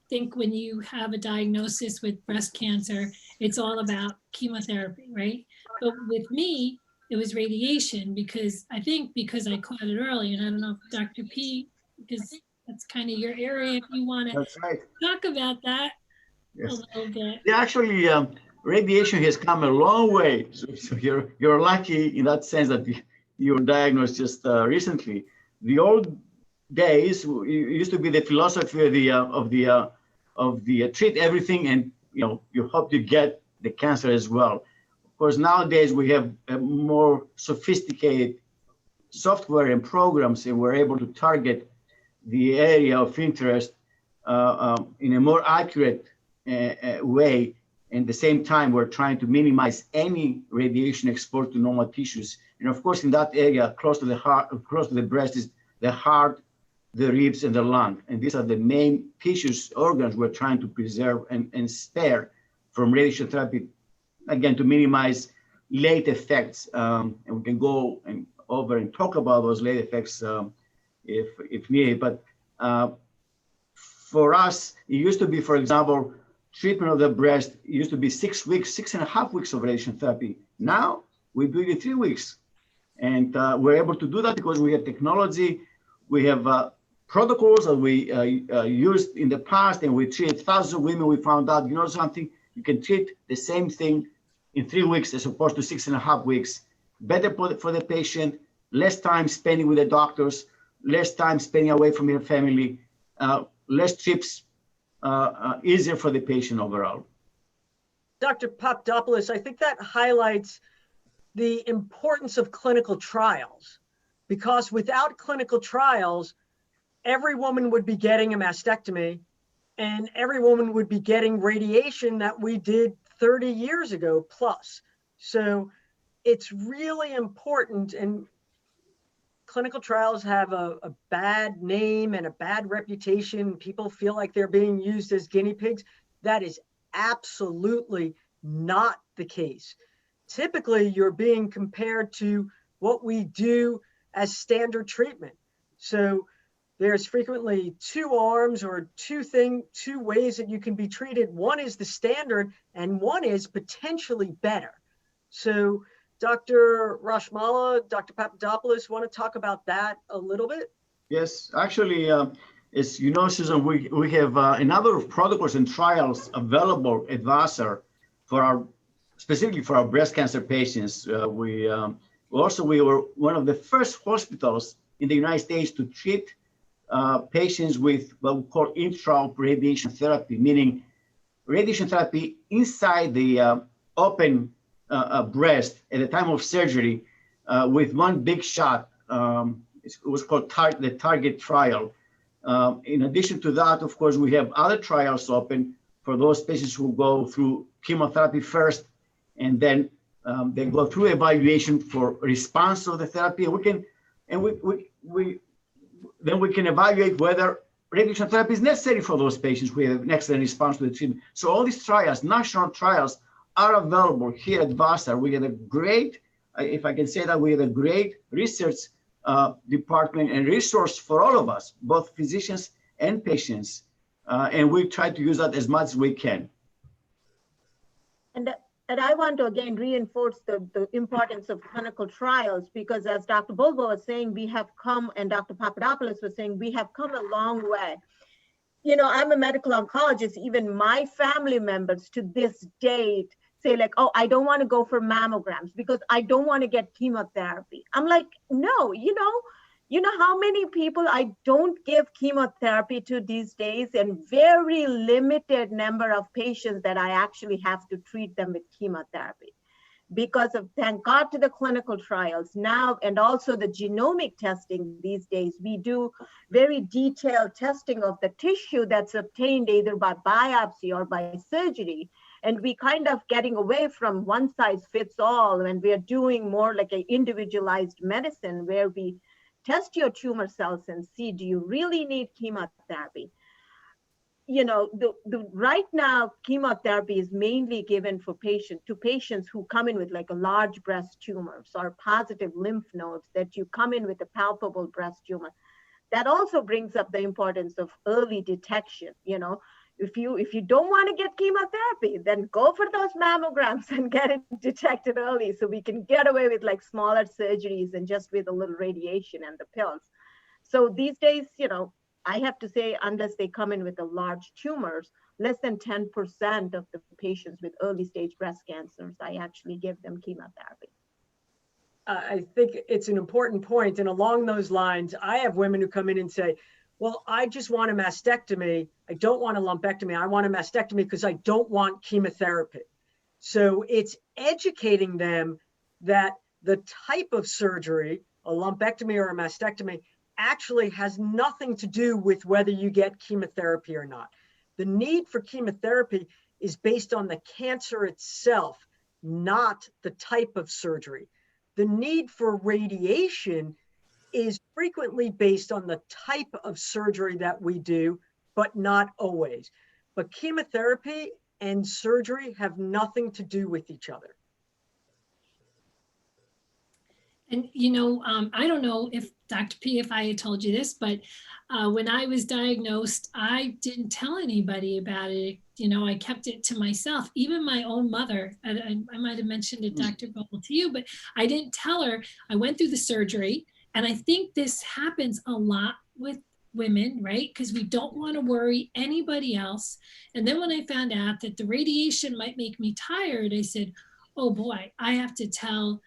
think when you have a diagnosis with breast cancer, it's all about chemotherapy, right? But with me, it was radiation because I caught it early, and I don't know if Dr. P, because that's kind of your area, if you want to talk about that a little bit. Yeah, actually, radiation has come a long way. So you're lucky in that sense that you were diagnosed just recently. The old days, it used to be the philosophy of the treat everything, and you hope you get the cancer as well. Of course, nowadays we have a more sophisticated software and programs, and we're able to target the area of interest in a more accurate way. And at the same time, we're trying to minimize any radiation exposure to normal tissues. And of course, in that area, close to the heart, close to the breast, is the heart, the ribs, and the lung. And these are the main tissues, organs we're trying to preserve and spare from radiation therapy, again, to minimize late effects. And we can go over and talk about those late effects if needed. But for us, it used to be, for example, treatment of the breast used to be 6 weeks, 6.5 weeks of radiation therapy. Now we do it in 3 weeks. And we're able to do that because we have technology, we have protocols that we used in the past, and we treated thousands of women. We found out, you know something, you can treat the same thing in 3 weeks as opposed to 6.5 weeks. Better for the patient, less time spending with the doctors, less time spending away from your family, less trips, easier for the patient overall. Dr. Papadopoulos, I think that highlights the importance of clinical trials, because without clinical trials, every woman would be getting a mastectomy and every woman would be getting radiation that we did 30 years ago plus. So it's really important, and clinical trials have a bad name and a bad reputation. People feel like they're being used as guinea pigs. That is absolutely not the case. Typically, you're being compared to what we do as standard treatment. So there's frequently two arms or two ways that you can be treated. One is the standard and one is potentially better. So Dr. Rachamalla, Dr. Papadopoulos, want to talk about that a little bit? Yes, actually, as you know, Susan, we have a number of protocols and trials available at Vassar specifically for our breast cancer patients. We were one of the first hospitals in the United States to treat patients with what we call intra-op radiation therapy, meaning radiation therapy inside the open breast at the time of surgery with one big shot. It was called the Target trial. In addition to that, of course, we have other trials open for those patients who go through chemotherapy first, and then they go through evaluation for response of the therapy. And we can evaluate whether radiation therapy is necessary for those patients who have an excellent response to the treatment. So all these trials, national trials, are available here at Vassar. We have a great, if I can say that, we have a great research department and resource for all of us, both physicians and patients. And we try to use that as much as we can. And I want to again reinforce the importance of clinical trials, because as Dr. Boolbol was saying, we have come, and Dr. Papadopoulos was saying, we have come a long way. You know, I'm a medical oncologist. Even my family members to this date say like, oh, I don't want to go for mammograms because I don't want to get chemotherapy. I'm like, no, you know how many people I don't give chemotherapy to these days, and very limited number of patients that I actually have to treat them with chemotherapy because of, thank God to the clinical trials now, and also the genomic testing these days. We do very detailed testing of the tissue that's obtained either by biopsy or by surgery. And we kind of getting away from one size fits all, and we are doing more like an individualized medicine where we test your tumor cells and see, do you really need chemotherapy? You know, right now, chemotherapy is mainly given for patients who come in with like a large breast tumors or positive lymph nodes, that you come in with a palpable breast tumor. That also brings up the importance of early detection. You know, if you don't want to get chemotherapy, then go for those mammograms and get it detected early, so we can get away with like smaller surgeries and just with a little radiation and the pills. So these days, you know, I have to say, unless they come in with a large tumors, less than 10% of the patients with early stage breast cancers, I actually give them chemotherapy. I think it's an important point. And along those lines, I have women who come in and say, well, I just want a mastectomy. I don't want a lumpectomy. I want a mastectomy because I don't want chemotherapy. So it's educating them that the type of surgery, a lumpectomy or a mastectomy, actually has nothing to do with whether you get chemotherapy or not. The need for chemotherapy is based on the cancer itself, not the type of surgery. The need for radiation is frequently based on the type of surgery that we do, but not always. But chemotherapy and surgery have nothing to do with each other. And, you know, I don't know if Dr. P, if I had told you this, but when I was diagnosed, I didn't tell anybody about it. You know, I kept it to myself, even my own mother. I might have mentioned it, Dr. Boolbol, to you, but I didn't tell her. I went through the surgery. And I think this happens a lot with women, right? Because we don't want to worry anybody else. And then when I found out that the radiation might make me tired, I said, oh boy, I have to tell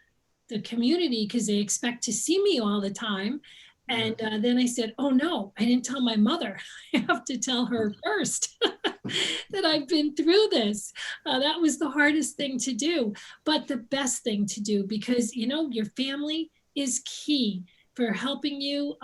the community because they expect to see me all the time. And then I said, oh no, I didn't tell my mother. I have to tell her first that I've been through this. That was the hardest thing to do, but the best thing to do, because, you know, your family is key for helping you.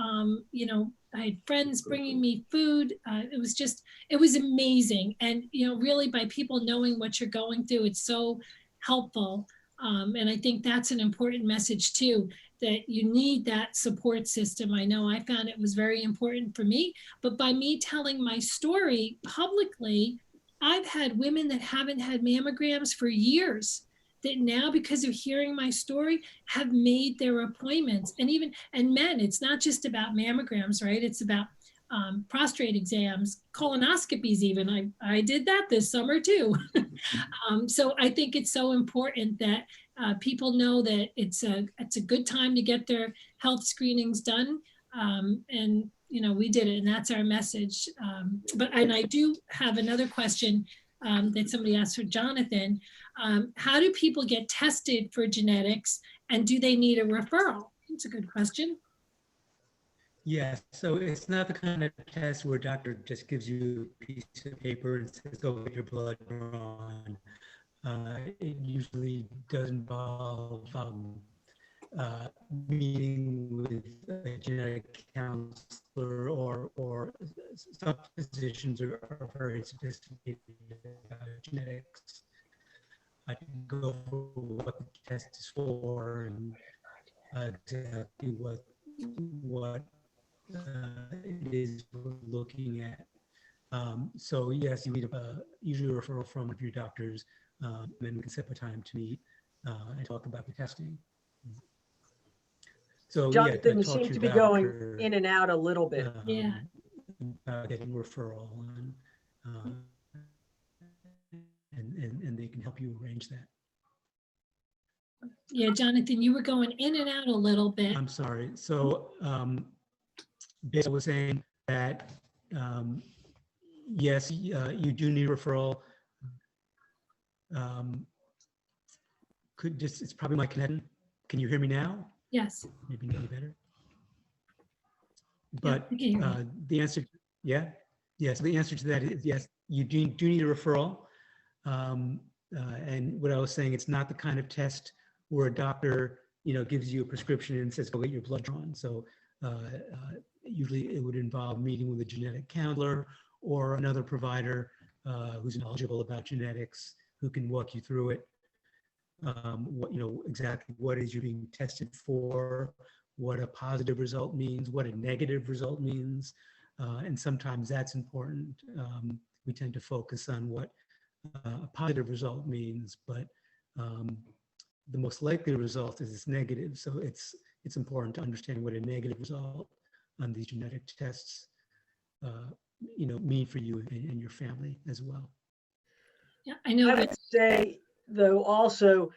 You know, I had friends bringing me food. It was amazing. And, you know, really by people knowing what you're going through, it's so helpful. And I think that's an important message too, that you need that support system. I know I found it was very important for me, but by me telling my story publicly, I've had women that haven't had mammograms for years that now, because of hearing my story, have made their appointments. And men, it's not just about mammograms, right? It's about prostate exams, colonoscopies even. I did that this summer too. So I think it's so important that people know that it's a good time to get their health screenings done. And, you know, we did it, and that's our message. And I do have another question that somebody asked for Jonathon. How do people get tested for genetics, and do they need a referral? It's a good question. Yes, so it's not the kind of test where a doctor just gives you a piece of paper and says, go get your blood drawn. It usually does involve meeting with a genetic counselor, or some physicians are very sophisticated about genetics. I can go over what the test is for and exactly what it is we're looking at. So yes, you need usually a referral from one of your doctors, and then we can set up a time to meet and talk about the testing. So Jonathan, yeah, you talk seem your to be going doctor, in and out a little bit. Yeah. About getting referral, and they can help you arrange that. Yeah, Jonathan, you were going in and out a little bit. I'm sorry. So Bill was saying that yes, you do need referral. It's probably my connection. Can you hear me now? Yes. Maybe any better. But Yeah, the answer, yes, the answer to that is yes, you do need a referral. And what I was saying, it's not the kind of test where a doctor, you know, gives you a prescription and says, go get your blood drawn. So usually it would involve meeting with a genetic counselor or another provider who's knowledgeable about genetics, who can walk you through it. What, you know, exactly what is you're being tested for, what a positive result means, what a negative result means. And sometimes that's important. We tend to focus on what a positive result means, but the most likely result is it's negative. So it's important to understand what a negative result on these genetic tests, you know, mean for you and your family as well. Yeah, I know. I would say, though, also,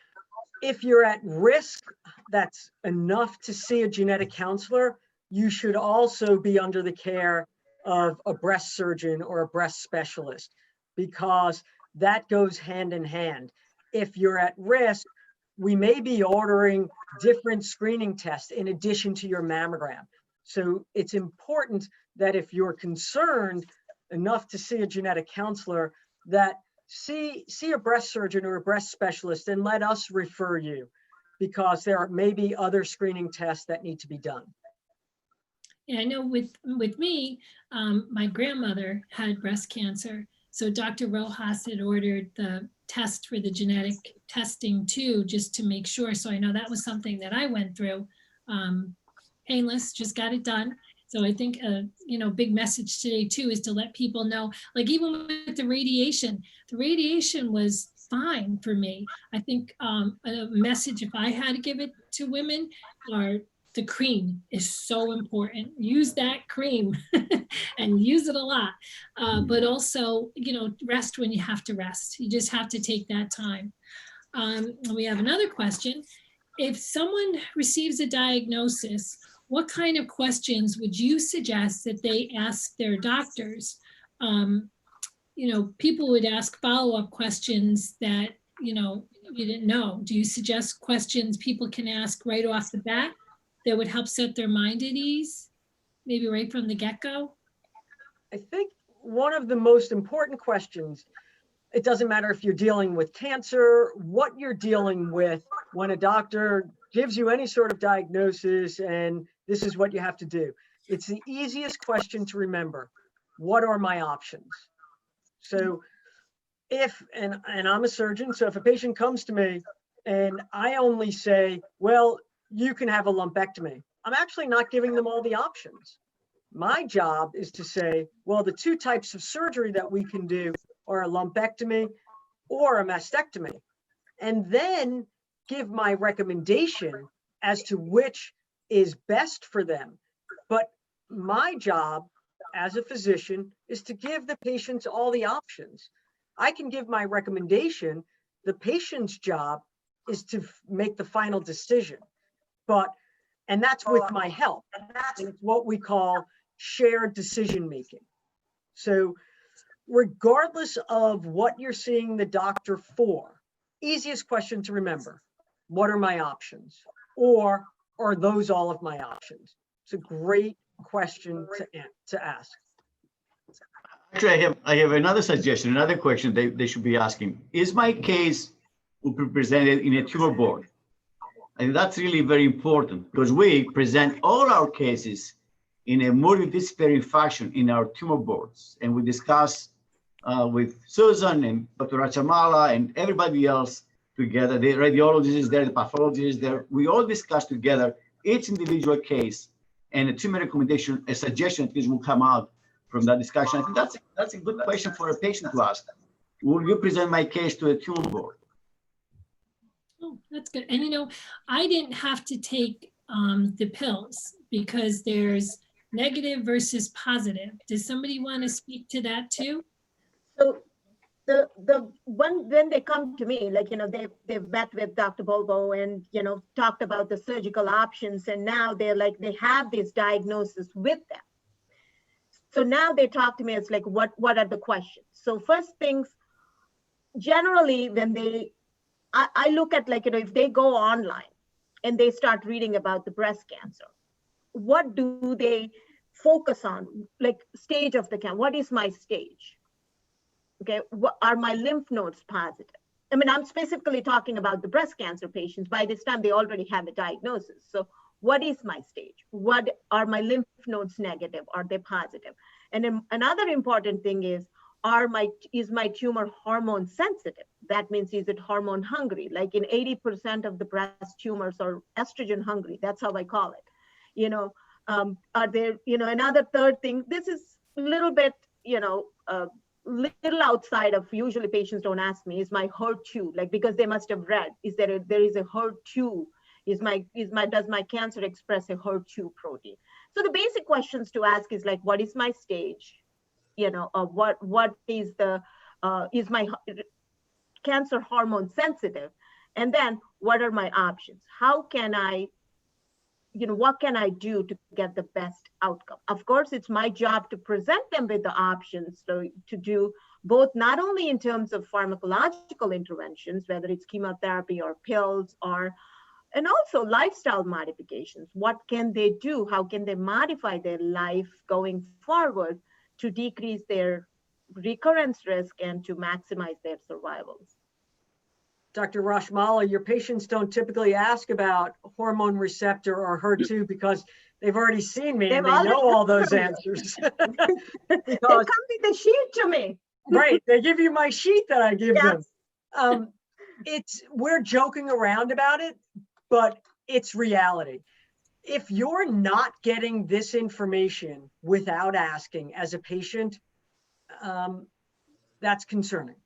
if you're at risk, that's enough to see a genetic counselor. You should also be under the care of a breast surgeon or a breast specialist, because that goes hand in hand. If you're at risk, we may be ordering different screening tests in addition to your mammogram. So it's important that if you're concerned enough to see a genetic counselor, that see a breast surgeon or a breast specialist and let us refer you, because there may be other screening tests that need to be done. Yeah, I know with me, my grandmother had breast cancer. So Dr. Rojas had ordered the test for the genetic testing too, just to make sure. So I know that was something that I went through. Painless, just got it done. So I think, you know, big message today too is to let people know, like even with the radiation was fine for me. I think a message, if I had to give it to women, are the cream is so important. Use that cream and use it a lot. But also, rest when you have to rest. You just have to take that time. We have another question. If someone receives a diagnosis, what kind of questions would you suggest that they ask their doctors? People would ask follow-up questions that, you didn't know. Do you suggest questions people can ask right off the bat that would help set their mind at ease, maybe right from the get-go? I think one of the most important questions, it doesn't matter if you're dealing with cancer, what you're dealing with, when a doctor gives you any sort of diagnosis and this is what you have to do. It's the easiest question to remember. What are my options? So and I'm a surgeon, so if a patient comes to me and I only say, well, you can have a lumpectomy, I'm actually not giving them all the options. My job is to say, well, the two types of surgery that we can do are a lumpectomy or a mastectomy, and then give my recommendation as to which is best for them. But my job as a physician is to give the patients all the options. I can give my recommendation. The patient's job is to make the final decision. And that's with my help. And it's what we call shared decision making. So regardless of what you're seeing the doctor for, easiest question to remember, what are my options? Or are those all of my options? It's a great question to ask. Actually, I have another suggestion, another question they should be asking. Is my case will be presented in a tumor board? And that's really very important because we present all our cases in a multidisciplinary fashion in our tumor boards. And we discuss with Susan and Dr. Rachamalla and everybody else together. The radiologist is there, the pathologist is there. We all discuss together each individual case, and a tumor recommendation, a suggestion at least will come out from that discussion. I think that's a good question for a patient to ask. Will you present my case to a tumor board? Oh, that's good. And I didn't have to take the pills because there's negative versus positive. Does somebody want to speak to that too? So the one, when they come to me, like, they've met with Dr. Boolbol and, talked about the surgical options, and now they're like, they have this diagnosis with them. So now they talk to me, it's like, what are the questions? So first things, generally when I look at, like, if they go online and they start reading about the breast cancer, what do they focus on? Like, stage of the cancer, what is my stage? Okay, what are my lymph nodes positive? I mean, I'm specifically talking about the breast cancer patients. By this time, they already have a diagnosis. So what is my stage? What are my lymph nodes negative? Are they positive? And then another important thing is my tumor hormone sensitive? That means, is it hormone hungry? Like in 80% of the breast tumors are estrogen hungry. That's how I call it. Are there, another third thing, this is a little bit, little outside of, usually patients don't ask me, is my HER2, like, because they must have read, there is a HER2, does my cancer express a HER2 protein? So the basic questions to ask is like, what is my stage? What is is my cancer hormone sensitive? And then what are my options? How can I, what can I do to get the best outcome? Of course, it's my job to present them with the options, so to do both, not only in terms of pharmacological interventions, whether it's chemotherapy or pills, and also lifestyle modifications. What can they do? How can they modify their life going forward to decrease their recurrence risk and to maximize their survival? Dr. Rachamalla, your patients don't typically ask about hormone receptor or HER2 because they've already seen me and they know all those answers. They come with a sheet to me. Right, they give you my sheet that I give them. We're joking around about it, but it's reality. If you're not getting this information without asking as a patient, that's concerning.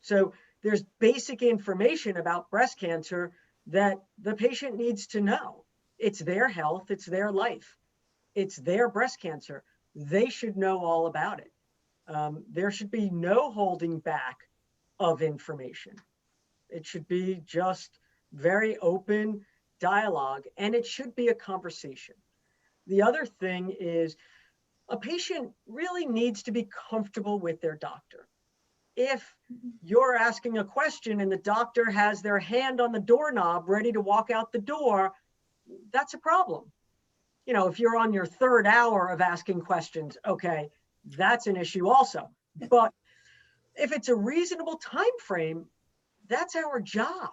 So there's basic information about breast cancer that the patient needs to know. It's their health, it's their life, it's their breast cancer. They should know all about it. There should be no holding back of information. It should be just very open dialogue, and it should be a conversation. The other thing is a patient really needs to be comfortable with their doctor. If you're asking a question and the doctor has their hand on the doorknob ready to walk out the door, that's a problem. You know, if you're on your third hour of asking questions, okay, that's an issue also. But if it's a reasonable time frame, that's our job.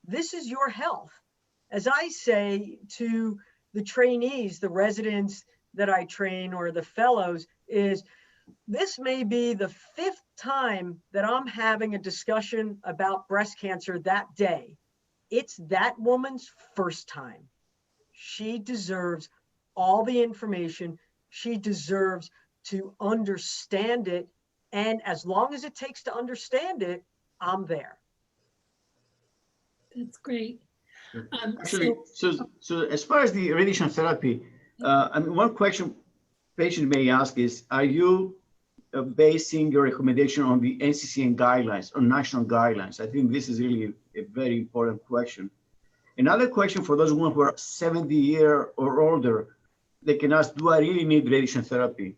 This is your health. As I say to the trainees, the residents that I train or the fellows, is this may be the 5th time that I'm having a discussion about breast cancer that day. It's that woman's first time. She deserves all the information. She deserves to understand it. And as long as it takes to understand it, I'm there. That's great. Actually, so as far as the radiation therapy, I mean, one question patient may ask is, are you basing your recommendation on the NCCN guidelines or national guidelines? I think this is really a very important question. Another question for those women who are 70 years or older, they can ask, do I really need radiation therapy?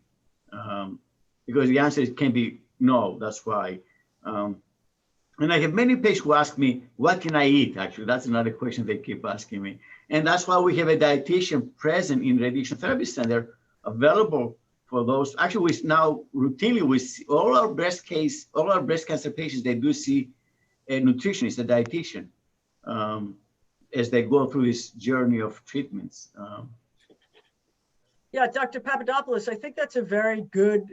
Because the answer can be no, that's why. And I have many patients who ask me, what can I eat? Actually, that's another question they keep asking me. And that's why we have a dietitian present in radiation therapy center available for those. Actually, we now routinely, we see all our breast cancer patients, they do see a nutritionist, a dietitian, as they go through this journey of treatments. Yeah, Dr. Papadopoulos, I think that's a very good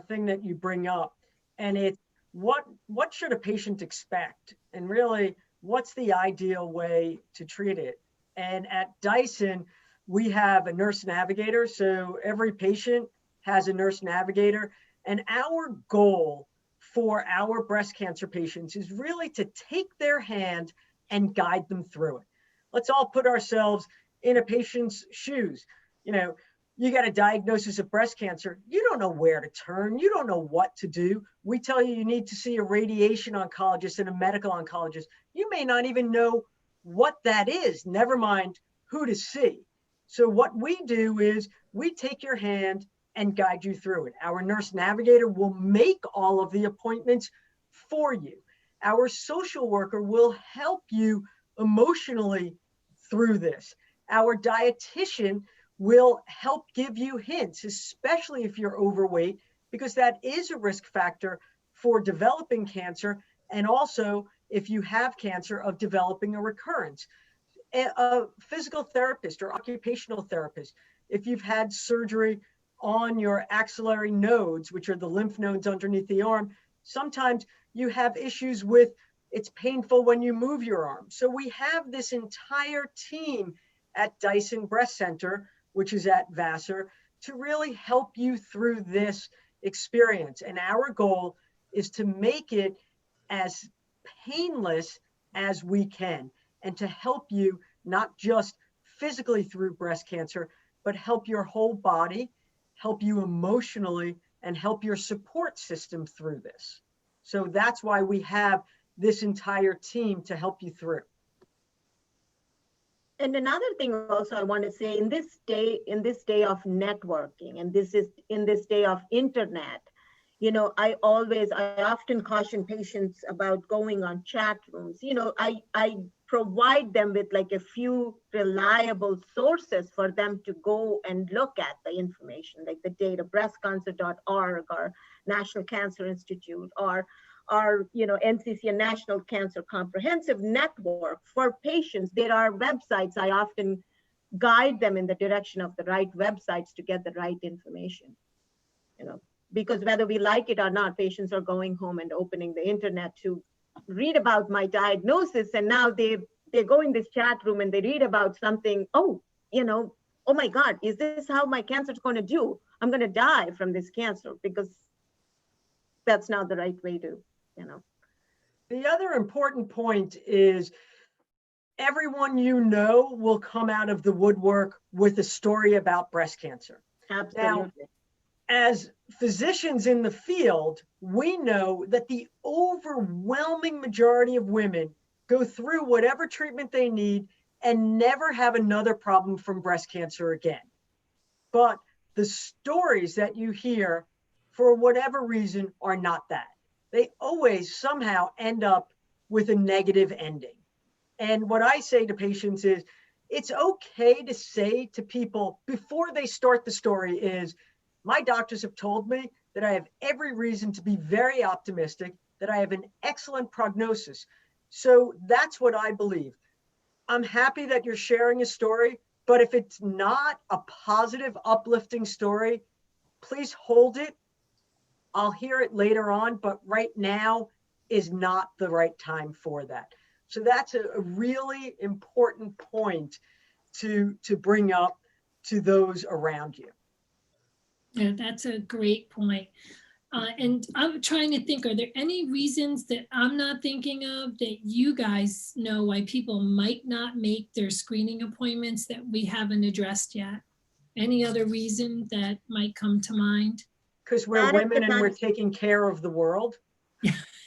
thing that you bring up. And it's what should a patient expect? And really, what's the ideal way to treat it? And at Dyson, we have a nurse navigator. So every patient has a nurse navigator. And our goal for our breast cancer patients is really to take their hand and guide them through it. Let's all put ourselves in a patient's shoes. You know, you got a diagnosis of breast cancer. You don't know where to turn. You don't know what to do. We tell you need to see a radiation oncologist and a medical oncologist. You may not even know what that is, never mind who to see. So what we do is we take your hand and guide you through it. Our nurse navigator will make all of the appointments for you. Our social worker will help you emotionally through this. Our dietitian will help give you hints, especially if you're overweight, because that is a risk factor for developing cancer, and also if you have cancer, of developing a recurrence. A physical therapist or occupational therapist, if you've had surgery on your axillary nodes, which are the lymph nodes underneath the arm, sometimes you have issues with it's painful when you move your arm. So we have this entire team at Dyson Breast Center, which is at Vassar, to really help you through this experience. And our goal is to make it as painless as we can, and to help you not just physically through breast cancer, but help your whole body, help you emotionally, and help your support system through this. So that's why we have this entire team to help you through. And another thing also I want to say, in this day of networking, and in this day of internet, you know, I often caution patients about going on chat rooms. You know, I provide them with like a few reliable sources for them to go and look at the information, like the data, breastcancer.org or National Cancer Institute, or you know, NCCN National Cancer Comprehensive Network for patients. There are websites. I often guide them in the direction of the right websites to get the right information, you know, because whether we like it or not, patients are going home and opening the internet to read about my diagnosis. And now they go in this chat room and they read about something, oh, you know, oh my God, is this how my cancer is going to do? I'm going to die from this cancer, because that's not the right way to, you know. The other important point is everyone you know will come out of the woodwork with a story about breast cancer. Absolutely. As physicians in the field, we know that the overwhelming majority of women go through whatever treatment they need and never have another problem from breast cancer again. But the stories that you hear, for whatever reason, are not that. They always somehow end up with a negative ending. And what I say to patients is, it's okay to say to people before they start the story is, my doctors have told me that I have every reason to be very optimistic, that I have an excellent prognosis. So that's what I believe. I'm happy that you're sharing a story, but if it's not a positive, uplifting story, please hold it. I'll hear it later on, but right now is not the right time for that. So that's a really important point to bring up to those around you. Yeah, that's a great point. And I'm trying to think, are there any reasons that I'm not thinking of that you guys know why people might not make their screening appointments that we haven't addressed yet? Any other reason that might come to mind? Because we're That is women and we're taking care of the world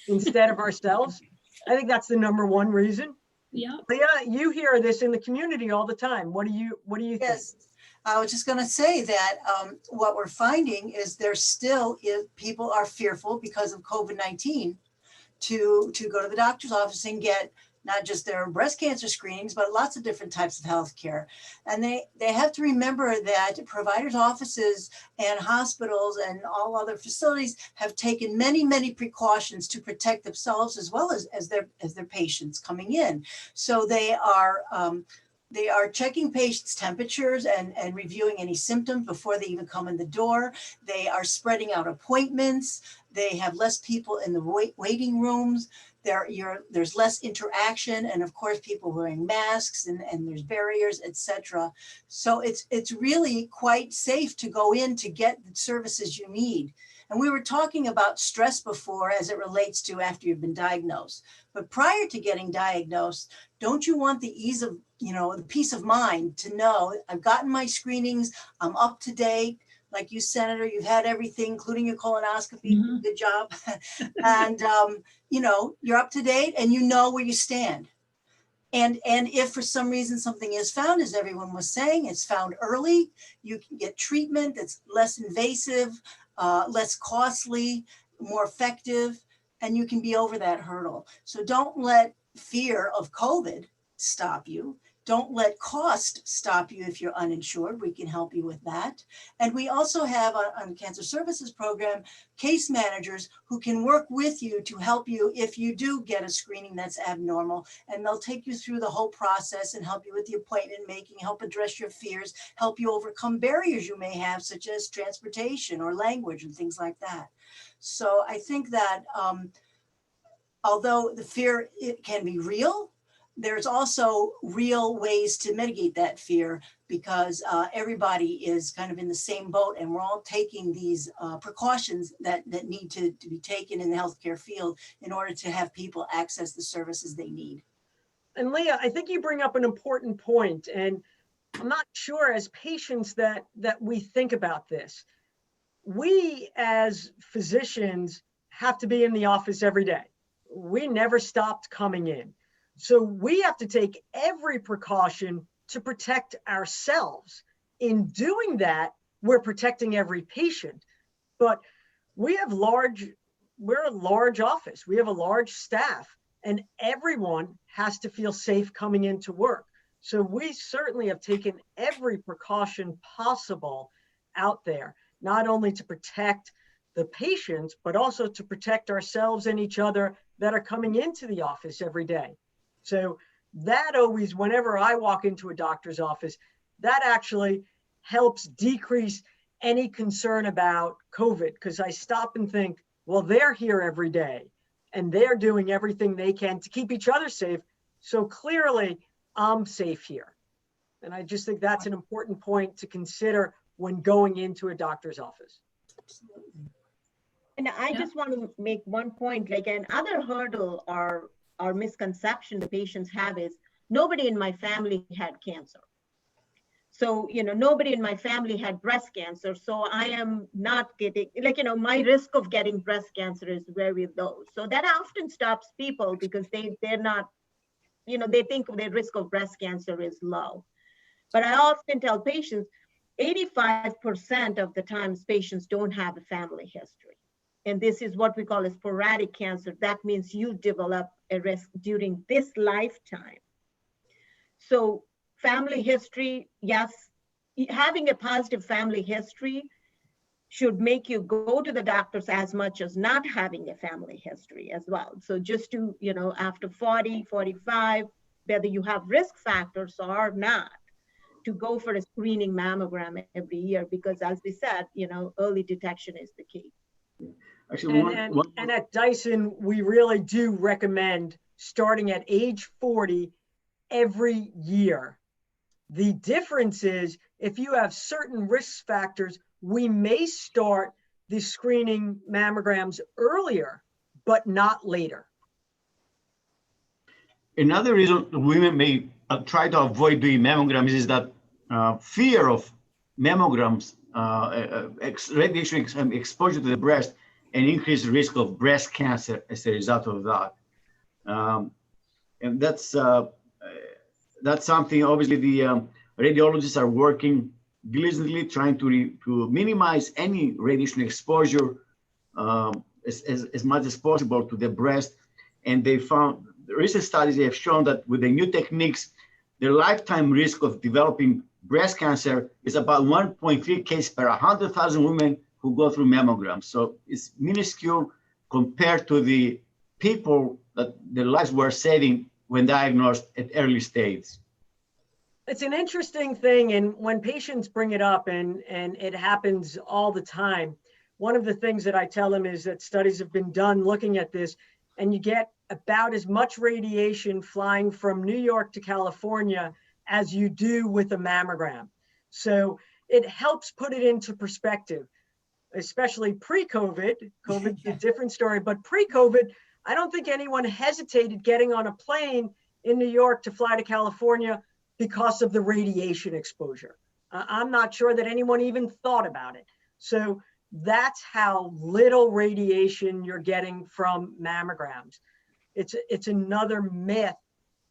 instead of ourselves. I think that's the number one reason. Yeah. Leah, you hear this in the community all the time. What do you think? Yes, I was just going to say that what we're finding is there's still, people are fearful because of COVID-19 to go to the doctor's office and get not just their breast cancer screenings, but lots of different types of healthcare. And they have to remember that providers' offices and hospitals and all other facilities have taken many, many precautions to protect themselves as well as their patients coming in. So they are checking patients' temperatures and reviewing any symptoms before they even come in the door. They are spreading out appointments. They have less people in the waiting rooms. There's less interaction, and of course, people wearing masks and there's barriers, etc. So it's really quite safe to go in to get the services you need. And we were talking about stress before as it relates to after you've been diagnosed. But prior to getting diagnosed, don't you want the ease of, the peace of mind to know I've gotten my screenings, I'm up to date. Like you, Senator, you've had everything, including your colonoscopy. Mm-hmm. Good job. And, you're up to date and you know where you stand. And if for some reason something is found, as everyone was saying, it's found early, you can get treatment that's less invasive, less costly, more effective, and you can be over that hurdle. So don't let fear of COVID stop you. Don't let cost stop you if you're uninsured. We can help you with that. And we also have on the Cancer Services Program, case managers who can work with you to help you if you do get a screening that's abnormal. And they'll take you through the whole process and help you with the appointment making, help address your fears, help you overcome barriers you may have, such as transportation or language and things like that. So I think that although the fear, it can be real, there's also real ways to mitigate that fear because everybody is kind of in the same boat and we're all taking these precautions that need to be taken in the healthcare field in order to have people access the services they need. And Leah, I think you bring up an important point, and I'm not sure as patients that we think about this. We as physicians have to be in the office every day. We never stopped coming in. So we have to take every precaution to protect ourselves. In doing that, we're protecting every patient. But we're a large office. We have a large staff, and everyone has to feel safe coming into work. So we certainly have taken every precaution possible out there, not only to protect the patients, but also to protect ourselves and each other that are coming into the office every day. So that always, whenever I walk into a doctor's office, that actually helps decrease any concern about COVID, because I stop and think, well, they're here every day and they're doing everything they can to keep each other safe. So clearly I'm safe here. And I just think that's an important point to consider when going into a doctor's office. Absolutely. And I Yeah. just want to make one point, like another hurdle or misconception the patients have is nobody in my family had cancer. So, nobody in my family had breast cancer. So I am not getting, my risk of getting breast cancer is very low. So that often stops people because they're not, they think their risk of breast cancer is low. But I often tell patients, 85% of the times patients don't have a family history. And this is what we call a sporadic cancer. That means you develop a risk during this lifetime. So family history, yes, having a positive family history should make you go to the doctors as much as not having a family history as well. So just to, after 40, 45, whether you have risk factors or not, to go for a screening mammogram every year, because as we said, early detection is the key. Actually, And at Dyson, we really do recommend starting at age 40 every year. The difference is if you have certain risk factors, we may start the screening mammograms earlier, but not later. Another reason women may try to avoid doing mammograms is that fear of mammograms, radiation exposure to the breast, and increased risk of breast cancer as a result of that. And that's something obviously the radiologists are working diligently trying to minimize any radiation exposure as much as possible to the breast. And they found, recent studies have shown that with the new techniques, the lifetime risk of developing breast cancer is about 1.3 cases per 100,000 women who go through mammograms. So it's minuscule compared to the people that their lives were saving when diagnosed at early stages. It's an interesting thing, and when patients bring it up, and it happens all the time, one of the things that I tell them is that studies have been done looking at this, and you get about as much radiation flying from New York to California as you do with a mammogram. So it helps put it into perspective, especially pre-COVID. COVID's a different story, but pre-COVID, I don't think anyone hesitated getting on a plane in New York to fly to California because of the radiation exposure. I'm not sure that anyone even thought about it. So that's how little radiation you're getting from mammograms. It's another myth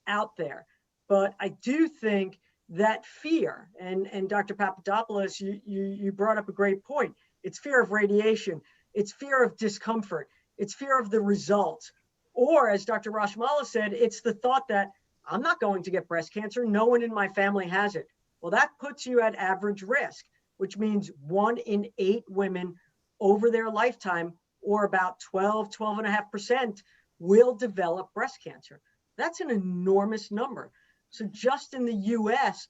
out there. But I do think that fear, and Dr. Papadopoulos, you brought up a great point. It's fear of radiation. It's fear of discomfort. It's fear of the results. Or as Dr. Rachamalla said, it's the thought that I'm not going to get breast cancer. No one in my family has it. Well, that puts you at average risk, which means 1 in 8 women over their lifetime, or about 12.5%, will develop breast cancer. That's an enormous number. So just in the US,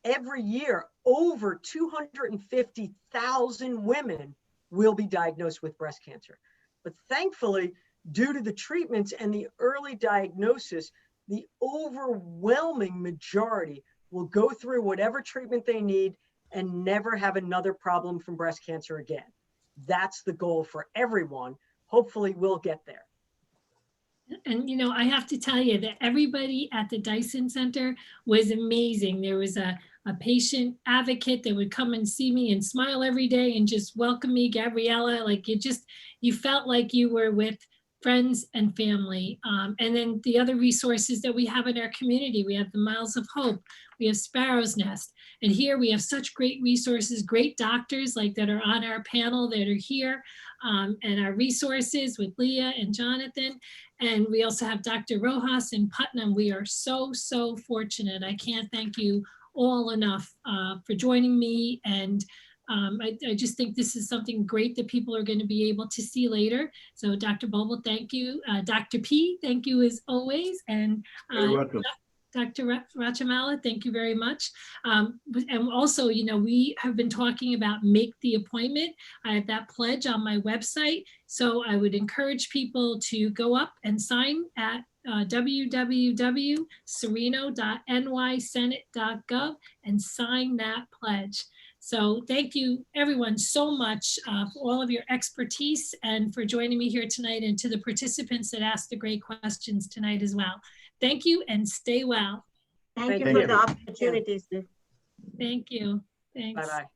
every year, over 250,000 women will be diagnosed with breast cancer. But thankfully, due to the treatments and the early diagnosis, the overwhelming majority will go through whatever treatment they need and never have another problem from breast cancer again. That's the goal for everyone. Hopefully we'll get there. And, I have to tell you that everybody at the Dyson Center was amazing. There was a patient advocate that would come and see me and smile every day and just welcome me, Gabriella. Like you felt like you were with friends and family. And then the other resources that we have in our community, we have the Miles of Hope, we have Sparrow's Nest. And here we have such great resources, great doctors like that are on our panel that are here, and our resources with Lea and Jonathon. And we also have Dr. Rojas in Putnam. We are so, so fortunate. I can't thank you all enough for joining me. And I just think this is something great that people are going to be able to see later. So Dr. Boolbol, thank you. Dr. P, thank you as always. And You're welcome. Dr. Rachamalla, thank you very much. And also, we have been talking about make the appointment. I have that pledge on my website. So I would encourage people to go up and sign at www.serino.nysenate.gov and sign that pledge. So thank you everyone so much for all of your expertise and for joining me here tonight, and to the participants that asked the great questions tonight as well. Thank you and stay well. Thank you Thank for you. the opportunity, Sue. Thank you. Thanks. Bye-bye.